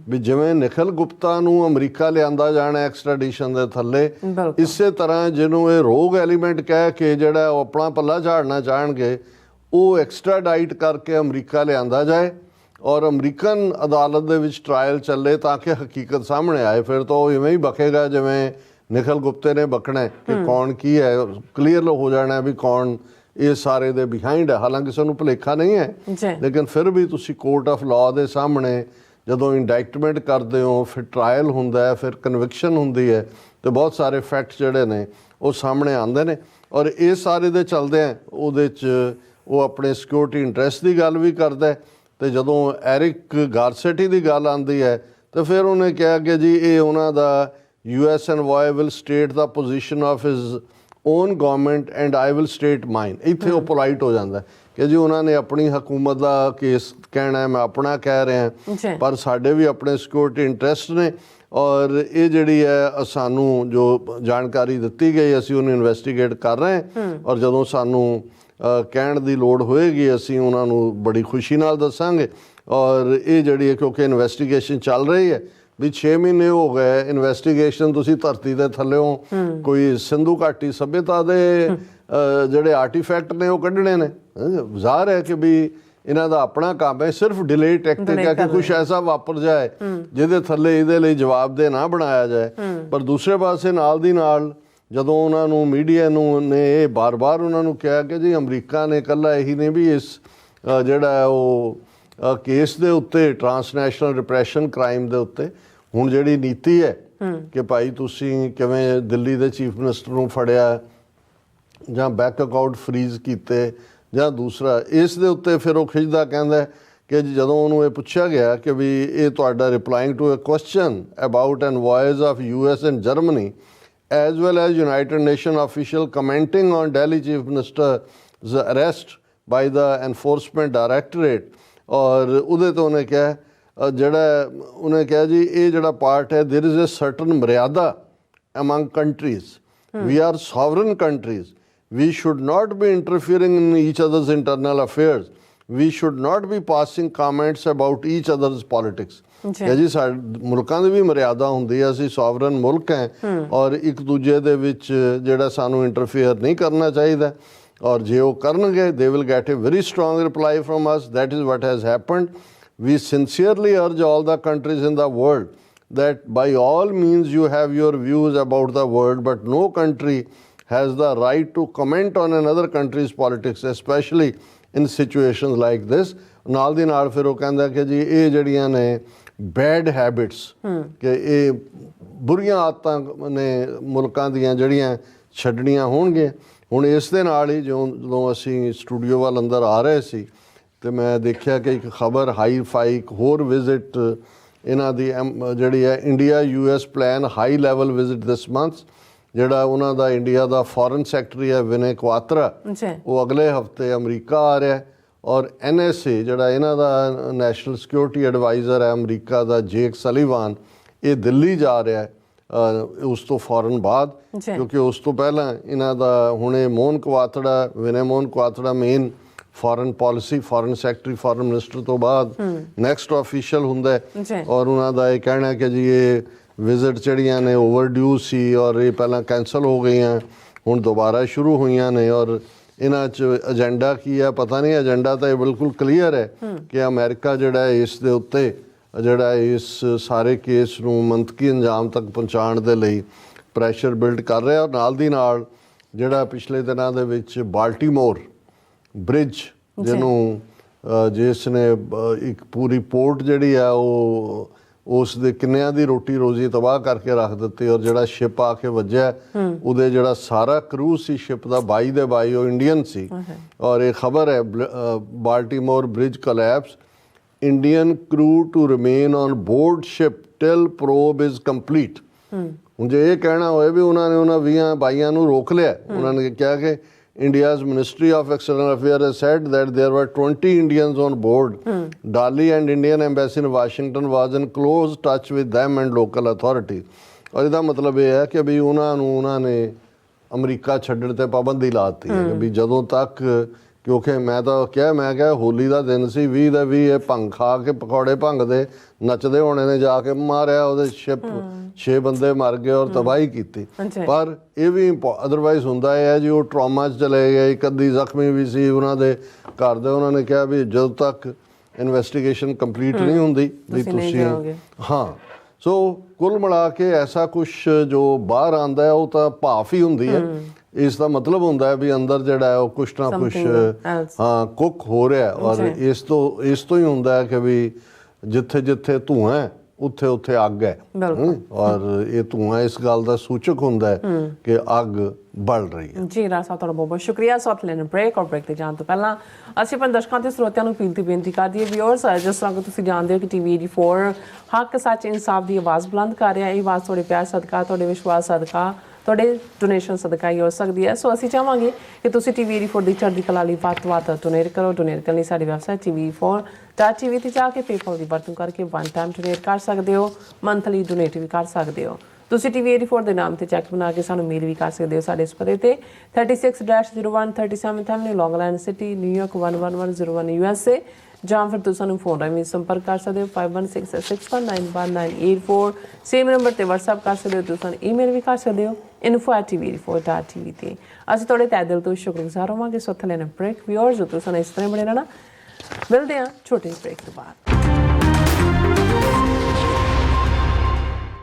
ਵੀ ਜਿਵੇਂ ਨਿਖਿਲ ਗੁਪਤਾ ਨੂੰ ਅਮਰੀਕਾ ਲਿਆਂਦਾ ਜਾਣਾ ਐਕਸਟ੍ਰੈਡੀਸ਼ਨ ਦੇ ਥੱਲੇ ਇਸੇ ਤਰ੍ਹਾਂ ਜਿਹਨੂੰ ਇਹ ਰੋਗ ਐਲੀਮੈਂਟ ਕਹਿ ਕੇ ਜਿਹੜਾ ਉਹ ਆਪਣਾ ਪੱਲਾ ਝਾੜਨਾ ਚਾਹਣਗੇ ਉਹ ਐਕਸਟ੍ਰਾਡਾਈਟ ਕਰਕੇ ਅਮਰੀਕਾ ਲਿਆਂਦਾ ਜਾਏ ਔਰ ਅਮਰੀਕਨ ਅਦਾਲਤ ਦੇ ਵਿੱਚ ਟਰਾਇਲ ਚੱਲੇ ਤਾਂ ਕਿ ਹਕੀਕਤ ਸਾਹਮਣੇ ਆਏ। ਫਿਰ ਤਾਂ ਉਹ ਇਵੇਂ ਹੀ ਬਕੇਗਾ ਜਿਵੇਂ ਨਿਖਿਲ ਗੁਪਤੇ ਨੇ ਬਕਣਾ ਕਿ ਕੌਣ ਕੀ ਹੈ ਕਲੀਅਰ ਹੋ ਜਾਣਾ ਵੀ ਕੌਣ ਇਹ ਸਾਰੇ ਦੇ ਬਿਹਾਈਂਡ ਹੈ। ਹਾਲਾਂਕਿ ਸਾਨੂੰ ਭੁਲੇਖਾ ਨਹੀਂ ਹੈ ਲੇਕਿਨ ਫਿਰ ਵੀ ਤੁਸੀਂ ਕੋਰਟ ਆਫ ਲਾਅ ਦੇ ਸਾਹਮਣੇ ਜਦੋਂ ਇੰਡਾਇਕਟਮੈਂਟ ਕਰਦੇ ਹੋ ਫਿਰ ਟਰਾਇਲ ਹੁੰਦਾ ਹੈ ਫਿਰ ਕਨਵਿਕਸ਼ਨ ਹੁੰਦੀ ਹੈ ਤੇ ਬਹੁਤ ਸਾਰੇ ਫੈਕਟ ਜਿਹੜੇ ਨੇ ਉਹ ਸਾਹਮਣੇ ਆਉਂਦੇ ਨੇ ਔਰ ਇਹ ਸਾਰੇ ਦੇ ਚੱਲਦੇ ਆ ਉਹਦੇ 'ਚ ਉਹ ਆਪਣੇ ਸਿਕਿਉਰਿਟੀ ਇੰਟਰਸਟ ਦੀ ਗੱਲ ਵੀ ਕਰਦਾ ਤੇ ਜਦੋਂ ਐਰਿਕ ਗਾਰਸੈਟੀ ਦੀ ਗੱਲ ਆਉਂਦੀ ਹੈ ਤੇ ਫਿਰ ਉਹਨੇ ਕਿਹਾ ਕਿ ਜੀ ਇਹ ਉਹਨਾਂ ਦਾ US envoy will state the position of his own government and I will state mine। ਇੱਥੇ ਉਹ ਪੋਲਾਈਟ ਹੋ ਜਾਂਦਾ ਕਿ ਜੀ ਉਹਨਾਂ ਨੇ ਆਪਣੀ ਹਕੂਮਤ ਦਾ ਕੇਸ ਕਹਿਣਾ ਹੈ, ਮੈਂ ਆਪਣਾ ਕਹਿ ਰਿਹਾ, ਪਰ ਸਾਡੇ ਵੀ ਆਪਣੇ ਸਿਕਿਉਰਿਟੀ ਇੰਟਰਸਟ ਨੇ। ਔਰ ਇਹ ਜਿਹੜੀ ਹੈ ਸਾਨੂੰ ਜੋ ਜਾਣਕਾਰੀ ਦਿੱਤੀ ਗਈ ਅਸੀਂ ਉਹਨੂੰ ਇਨਵੈਸਟੀਗੇਟ ਕਰ ਰਹੇ ਹਾਂ, ਔਰ ਜਦੋਂ ਸਾਨੂੰ ਕਹਿਣ ਦੀ ਲੋੜ ਹੋਏਗੀ ਅਸੀਂ ਉਹਨਾਂ ਨੂੰ ਬੜੀ ਖੁਸ਼ੀ ਨਾਲ ਦੱਸਾਂਗੇ। ਔਰ ਇਹ ਜਿਹੜੀ ਹੈ ਕਿਉਂਕਿ ਇਨਵੈਸਟੀਗੇਸ਼ਨ ਚੱਲ ਰਹੀ ਹੈ, ਵੀ 6 ਮਹੀਨੇ ਹੋ ਗਏ ਇਨਵੈਸਟੀਗੇਸ਼ਨ, ਤੁਸੀਂ ਧਰਤੀ ਦੇ ਥੱਲਿਓਂ ਕੋਈ ਸਿੰਧੂ ਘਾਟੀ ਸੱਭਿਅਤਾ ਦੇ ਜਿਹੜੇ ਆਰਟੀਫੈਕਟ ਨੇ ਉਹ ਕੱਢਣੇ ਨੇ। ਜ਼ਾਹਰ ਹੈ ਕਿ ਵੀ ਇਹਨਾਂ ਦਾ ਆਪਣਾ ਕੰਮ ਹੈ, ਸਿਰਫ ਡਿਲੇ ਟੈਕਟਿਕ ਹੈ ਕਿ ਕੁਝ ਐਸਾ ਵਾਪਰ ਜਾਏ ਜਿਹਦੇ ਥੱਲੇ ਇਹਦੇ ਲਈ ਜਵਾਬਦੇਹ ਨਾ ਬਣਾਇਆ ਜਾਏ। ਪਰ ਦੂਸਰੇ ਪਾਸੇ ਨਾਲ ਦੀ ਨਾਲ ਜਦੋਂ ਉਹਨਾਂ ਨੂੰ ਮੀਡੀਆ ਨੂੰ ਨੇ ਇਹ ਬਾਰ-ਬਾਰ ਉਹਨਾਂ ਨੂੰ ਕਿਹਾ ਕਿ ਜੀ ਅਮਰੀਕਾ ਨੇ ਇਕੱਲਾ ਇਹੀ ਨਹੀਂ ਵੀ ਇਸ ਜਿਹੜਾ ਉਹ ਕੇਸ ਦੇ ਉੱਤੇ ਟਰਾਂਸਨੈਸ਼ਨਲ ਰਿਪਰੈਸ਼ਨ ਕ੍ਰਾਈਮ ਦੇ ਉੱਤੇ ਹੁਣ ਜਿਹੜੀ ਨੀਤੀ ਹੈ ਕਿ ਭਾਈ ਤੁਸੀਂ ਕਿਵੇਂ ਦਿੱਲੀ ਦੇ ਚੀਫ ਮਿਨਿਸਟਰ ਨੂੰ ਫੜਿਆ ਜਾਂ ਬੈਂਕ ਅਕਾਊਂਟ ਫਰੀਜ਼ ਕੀਤੇ ਜਾਂ ਦੂਸਰਾ ਇਸ ਦੇ ਉੱਤੇ ਫਿਰ ਉਹ ਖਿੱਚਦਾ ਕਹਿੰਦਾ ਕਿ ਜਦੋਂ ਉਹਨੂੰ ਇਹ ਪੁੱਛਿਆ ਗਿਆ ਕਿ ਵੀ ਇਹ ਤੁਹਾਡਾ replying to a question about an voice of US and Germany as well as United Nations official commenting on Delhi Chief Minister's arrest by the Enforcement Directorate, ਔਰ ਉਹਦੇ ਤੋਂ ਉਹਨੇ ਕਿਹਾ ਜਿਹੜਾ ਉਹਨੇ ਕਿਹਾ ਜੀ ਇਹ ਜਿਹੜਾ ਪਾਰਟ ਹੈ there is a certain ਮਰਿਆਦਾ among countries, we are sovereign countries, we should not be interfering in each other's internal affairs, we should not be passing comments about each other's politics। ਕਿ ਜੀ ਸਾਡੇ ਮੁਲਕਾਂ ਦੀ ਵੀ ਮਰਿਆਦਾ ਹੁੰਦੀ ਹੈ, ਅਸੀਂ ਸੋਵਰਨ ਮੁਲਕ ਹੈ ਔਰ ਇੱਕ ਦੂਜੇ ਦੇ ਵਿੱਚ ਜਿਹੜਾ ਸਾਨੂੰ ਇੰਟਰਫੇਅਰ ਨਹੀਂ ਕਰਨਾ ਚਾਹੀਦਾ, ਔਰ ਜੇ ਉਹ ਕਰਨਗੇ they will get a very strong reply from us, that is what has happened। We sincerely urge all the countries in the world that by all means you have your views about the world, but no country has the right to comment on another country's politics, especially in situations like this। ਨਾਲ ਦੀ ਨਾਲ ਫਿਰ ਉਹ ਕਹਿੰਦਾ ਕਿ ਜੀ ਇਹ ਜਿਹੜੀਆਂ ਨੇ ਬੈਡ ਹੈਬਿਟਸ ਕਿ ਇਹ ਬੁਰੀਆਂ ਆਦਤਾਂ ਨੇ ਮੁਲਕਾਂ ਦੀਆਂ ਜਿਹੜੀਆਂ ਛੱਡਣੀਆਂ ਹੋਣਗੀਆਂ। ਹੁਣ ਇਸ ਦੇ ਨਾਲ ਹੀ ਜਦੋਂ ਅਸੀਂ ਸਟੂਡੀਓ ਵੱਲ ਅੰਦਰ ਆ ਰਹੇ ਸੀ ਤੇ ਮੈਂ ਦੇਖਿਆ ਕਿ ਇੱਕ ਖਬਰ ਹਾਈ ਫਾਈ ਇੱਕ ਹੋਰ ਵਿਜ਼ਿਟ ਇਹਨਾਂ ਦੀ ਜਿਹੜੀ ਹੈ India US plan high level visit ਦਿਸ ਮੰਥ, ਜਿਹੜਾ ਉਹਨਾਂ ਦਾ ਇੰਡੀਆ ਦਾ ਫੋਰਨ ਸੈਕਟਰੀ ਹੈ ਵਿਨੇ ਕੁਆਤਰਾ, ਉਹ ਅਗਲੇ ਹਫਤੇ ਅਮਰੀਕਾ ਆ ਰਿਹਾ। ਔਰ NSA ਜਿਹੜਾ ਇਹਨਾਂ ਦਾ ਨੈਸ਼ਨਲ ਸਿਕਿਉਰਿਟੀ ਐਡਵਾਈਜ਼ਰ ਹੈ ਅਮਰੀਕਾ ਦਾ ਜੇਕ ਸਲੀਵਾਨ, ਇਹ ਦਿੱਲੀ ਜਾ ਰਿਹਾ ਹੈ ਉਸ ਤੋਂ ਫੌਰਨ ਬਾਅਦ, ਕਿਉਂਕਿ ਉਸ ਤੋਂ ਪਹਿਲਾਂ ਇਹਨਾਂ ਦਾ ਹੁਣੇ Mohan Kwatra Vinay Mohan Kwatra main foreign policy foreign secretary foreign minister ਤੋਂ ਬਾਅਦ ਨੈਕਸਟ ਆਫੀਸ਼ੀਅਲ ਹੁੰਦਾ ਔਰ ਉਹਨਾਂ ਦਾ ਇਹ ਕਹਿਣਾ ਕਿ ਜੀ ਇਹ ਵਿਜ਼ਿਟ ਜਿਹੜੀਆਂ ਨੇ ਓਵਰਡਿਊ ਸੀ ਔਰ ਇਹ ਪਹਿਲਾਂ ਕੈਂਸਲ ਹੋ ਗਈਆਂ ਹੁਣ ਦੁਬਾਰਾ ਸ਼ੁਰੂ ਹੋਈਆਂ ਨੇ। ਔਰ ਇਹਨਾਂ 'ਚ ਏਜੰਡਾ ਕੀ ਹੈ ਪਤਾ ਨਹੀਂ, ਏਜੰਡਾ ਤਾਂ ਇਹ ਬਿਲਕੁਲ ਕਲੀਅਰ ਹੈ ਕਿ ਅਮਰੀਕਾ ਜਿਹੜਾ ਇਸ ਦੇ ਉੱਤੇ ਜਿਹੜਾ ਇਸ ਸਾਰੇ ਕੇਸ ਨੂੰ ਮੰਤਕੀ ਅੰਜਾਮ ਤੱਕ ਪਹੁੰਚਾਉਣ ਦੇ ਲਈ ਪ੍ਰੈਸ਼ਰ ਬਿਲਡ ਕਰ ਰਿਹਾ। ਔਰ ਨਾਲ ਦੀ ਨਾਲ ਜਿਹੜਾ ਪਿਛਲੇ ਦਿਨਾਂ ਦੇ ਵਿੱਚ ਬਾਲਟੀਮੋਰ ਬ੍ਰਿਜ ਜਿਹਨੂੰ ਜਿਸ ਨੇ ਇੱਕ ਪੂਰੀ ਪੋਰਟ ਜਿਹੜੀ ਆ ਉਹ ਉਸ ਦੇ ਕਿੰਨਿਆਂ ਦੀ ਰੋਟੀ ਰੋਜ਼ੀ ਤਬਾਹ ਕਰਕੇ ਰੱਖ ਦਿੱਤੀ, ਔਰ ਜਿਹੜਾ ਸ਼ਿਪ ਆ ਕੇ ਵੱਜਿਆ ਉਹਦੇ ਜਿਹੜਾ ਸਾਰਾ ਕਰੂ ਸੀ ਸ਼ਿਪ ਦਾ 22 ਦੇ 22 ਉਹ ਇੰਡੀਅਨ ਸੀ। ਔਰ ਇਹ ਖਬਰ ਹੈ Baltimore bridge collapse, Indian crew to remain on board ship till probe is complete. ਹੁਣ ਜੇ ਇਹ ਕਹਿਣਾ ਹੋਏ ਵੀ ਉਹਨਾਂ ਨੇ ਉਹਨਾਂ 20-22 ਨੂੰ ਰੋਕ ਲਿਆ, ਉਹਨਾਂ ਨੇ ਕਿਹਾ ਕਿ India's Ministry of External Affairs has said that there were 20 Indians on board. Delhi and Indian Embassy in Washington was in close touch with them and local authorities. और ਇਹਦਾ ਮਤਲਬ ਇਹ ਹੈ ਕਿ ਵੀ ਉਹਨਾਂ ਨੇ ਅਮਰੀਕਾ ਛੱਡਣ ਤੇ ਪਾਬੰਦੀ ਲਾ ਦਿੱਤੀ ਹੈ ਵੀ ਜਦੋਂ ਤੱਕ, ਕਿਉਂਕਿ ਮੈਂ ਕਿਹਾ ਹੋਲੀ ਦਾ ਦਿਨ ਸੀ 20 ਦਾ 20 ਇਹ ਭੰਗ ਖਾ ਕੇ ਪਕੌੜੇ ਭੰਗ ਦੇ ਨੱਚਦੇ ਹੋਣੇ ਨੇ ਜਾ ਕੇ ਮਾਰਿਆ ਉਹਦੇ ਸ਼ਿਪ 6 ਬੰਦੇ ਮਰ ਗਏ ਔਰ ਤਬਾਹੀ ਕੀਤੀ। ਪਰ ਇਹ ਵੀ ਅਦਰਵਾਈਜ਼ ਹੁੰਦਾ ਹੈ ਜੀ ਉਹ ਟਰਾਮਾ 'ਚ ਚਲੇ ਗਏ, ਇੱਕ ਅੱਧੀ ਜ਼ਖਮੀ ਵੀ ਸੀ ਉਹਨਾਂ ਦੇ ਘਰ ਦੇ। ਉਹਨਾਂ ਨੇ ਕਿਹਾ ਵੀ ਜਦੋਂ ਤੱਕ ਇਨਵੈਸਟੀਗੇਸ਼ਨ ਕੰਪਲੀਟ ਨਹੀਂ ਹੁੰਦੀ ਵੀ ਤੁਸੀਂ ਹਾਂ। ਸੋ ਕੁੱਲ ਮਿਲਾ ਕੇ ਐਸਾ ਕੁਛ ਜੋ ਬਾਹਰ ਆਉਂਦਾ ਹੈ ਉਹ ਤਾਂ ਭਾਫ ਹੀ ਹੁੰਦੀ ਹੈ, ਇਸ ਦਾ ਮਤਲਬ ਹੁੰਦਾ ਹੈ ਵੀ ਅੰਦਰ ਜਿਹੜਾ ਹੈ ਉਹ ਕੁਛ ਨਾ ਕੁਛ ਹਾਂ ਕੁੱਕ ਹੋ ਰਿਹਾ। ਔਰ ਇਸ ਤੋਂ ਹੀ ਹੁੰਦਾ ਹੈ ਕਿ ਵੀ ਜਿੱਥੇ ਜਿੱਥੇ ਧੂੰਆਂ ਹੈ ਉੱਥੇ ਉੱਥੇ ਅੱਗ ਹੈ, ਔਰ ਇਹ ਧੂੰਆਂ ਇਸ ਗੱਲ ਦਾ ਸੂਚਕ ਹੁੰਦਾ ਹੈ ਕਿ ਅੱਗ ਬਲ ਰਹੀ ਹੈ। ਜੀ ਰਾਜ ਸਾਹਿਬ ਤੁਹਾਡਾ ਬਹੁਤ ਬਹੁਤ ਸ਼ੁਕਰੀਆ। ਸੋ ਲੈਣ ਬ੍ਰੇਕ ਔਰ ਬ੍ਰੇਕ ਤੇ ਜਾਣ ਤੋਂ ਪਹਿਲਾਂ ਅਸੀਂ ਆਪਣੇ ਦਰਸ਼ਕਾਂ ਤੇ ਸਰੋਤਿਆਂ ਨੂੰ ਅਪੀਲ ਦੀ ਬੇਨਤੀ ਕਰਦੀ ਹੈ ਵਿਊਅਰਸ, ਜਿਸ ਤਰ੍ਹਾਂ ਕਿ ਤੁਸੀਂ ਜਾਣਦੇ ਹੋ ਕਿ TV 84 ਹੱਕ ਸੱਚ ਇਨਸਾਫ ਦੀ ਆਵਾਜ਼ ਬੁਲੰਦ ਕਰ ਰਿਹਾ। ਇਹ ਆਵਾਜ਼ ਤੁਹਾਡੇ ਪਿਆਰ ਸਦਕਾ ਤੁਹਾਡੇ ਵਿਸ਼ਵਾਸ ਸਦਕਾ ਤੁਹਾਡੇ ਡੋਨੇਸ਼ਨ ਸਦਕਾ ਹੀ ਹੋ ਸਕਦੀ ਹੈ। ਸੋ ਅਸੀਂ ਚਾਹਾਂਗੇ ਕਿ ਤੁਸੀਂ TV84 ਦੀ ਚੜ੍ਹਦੀ ਕਲਾ ਲਈ ਵੱਧ ਤੋਂ ਵੱਧ ਡੋਨੇਟ ਕਰੋ। ਡੋਨੇਟ ਕਰਨ ਲਈ ਸਾਡੀ ਵੈਬਸਾਈਟ TV4.tv ਤੇ ਜਾ ਕੇ ਪੇਪਲ ਦੀ ਵਰਤੋਂ ਕਰਕੇ ਵਨ ਟਾਈਮ ਡੋਨੇਟ ਕਰ ਸਕਦੇ ਹੋ, ਮੰਥਲੀ ਡੋਨੇਟ ਵੀ ਕਰ ਸਕਦੇ ਹੋ। ਤੁਸੀਂ TV84 ਦੇ ਨਾਮ ਤੇ ਚੈੱਕ ਬਣਾ ਕੇ ਸਾਨੂੰ ਮੇਲ ਵੀ ਕਰ ਸਕਦੇ ਹੋ ਸਾਡੇ ਇਸ ਪਤੇ ਤੇ 36-01 37 ਲੌਂਗ ਆਈਲੈਂਡ ਸਿਟੀ, ਨਿਊਯਾਰਕ 11101 USA, ਜਾਂ ਫਿਰ ਤੁਸੀਂ ਸਾਨੂੰ ਫੋਨ ਰਾਹੀਂ ਸੰਪਰਕ ਕਰ ਸਕਦੇ ਹੋ 5166191984। ਸੇਮ ਨੰਬਰ ਤੇ WhatsApp ਕਰ ਸਕਦੇ ਹੋ। ਤੁਸੀਂ ਸਾਨੂੰ ਈਮੇਲ ਵੀ ਕਰ ਸਕਦੇ ਹੋ info@tv84.tv ਤੇ। ਅਸੀਂ ਤੁਹਾਡੇ ਤਹਿ ਦਿਲ ਤੋਂ ਸ਼ੁਕਰਗੁਜ਼ਾਰ ਹੋਵਾਂਗੇ। ਸੋ ਉੱਥੇ ਲੈਣਾ ਬ੍ਰੇਕ ਵਿਊਅਰਸ, ਤੁਸੀਂ ਸਾਨੂੰ ਇਸ ਤਰ੍ਹਾਂ ਬਣੇ ਰਹਿਣਾ। ਮਿਲਦੇ ਹਾਂ ਛੋਟੇ ਬ੍ਰੇਕ ਤੋਂ ਬਾਅਦ।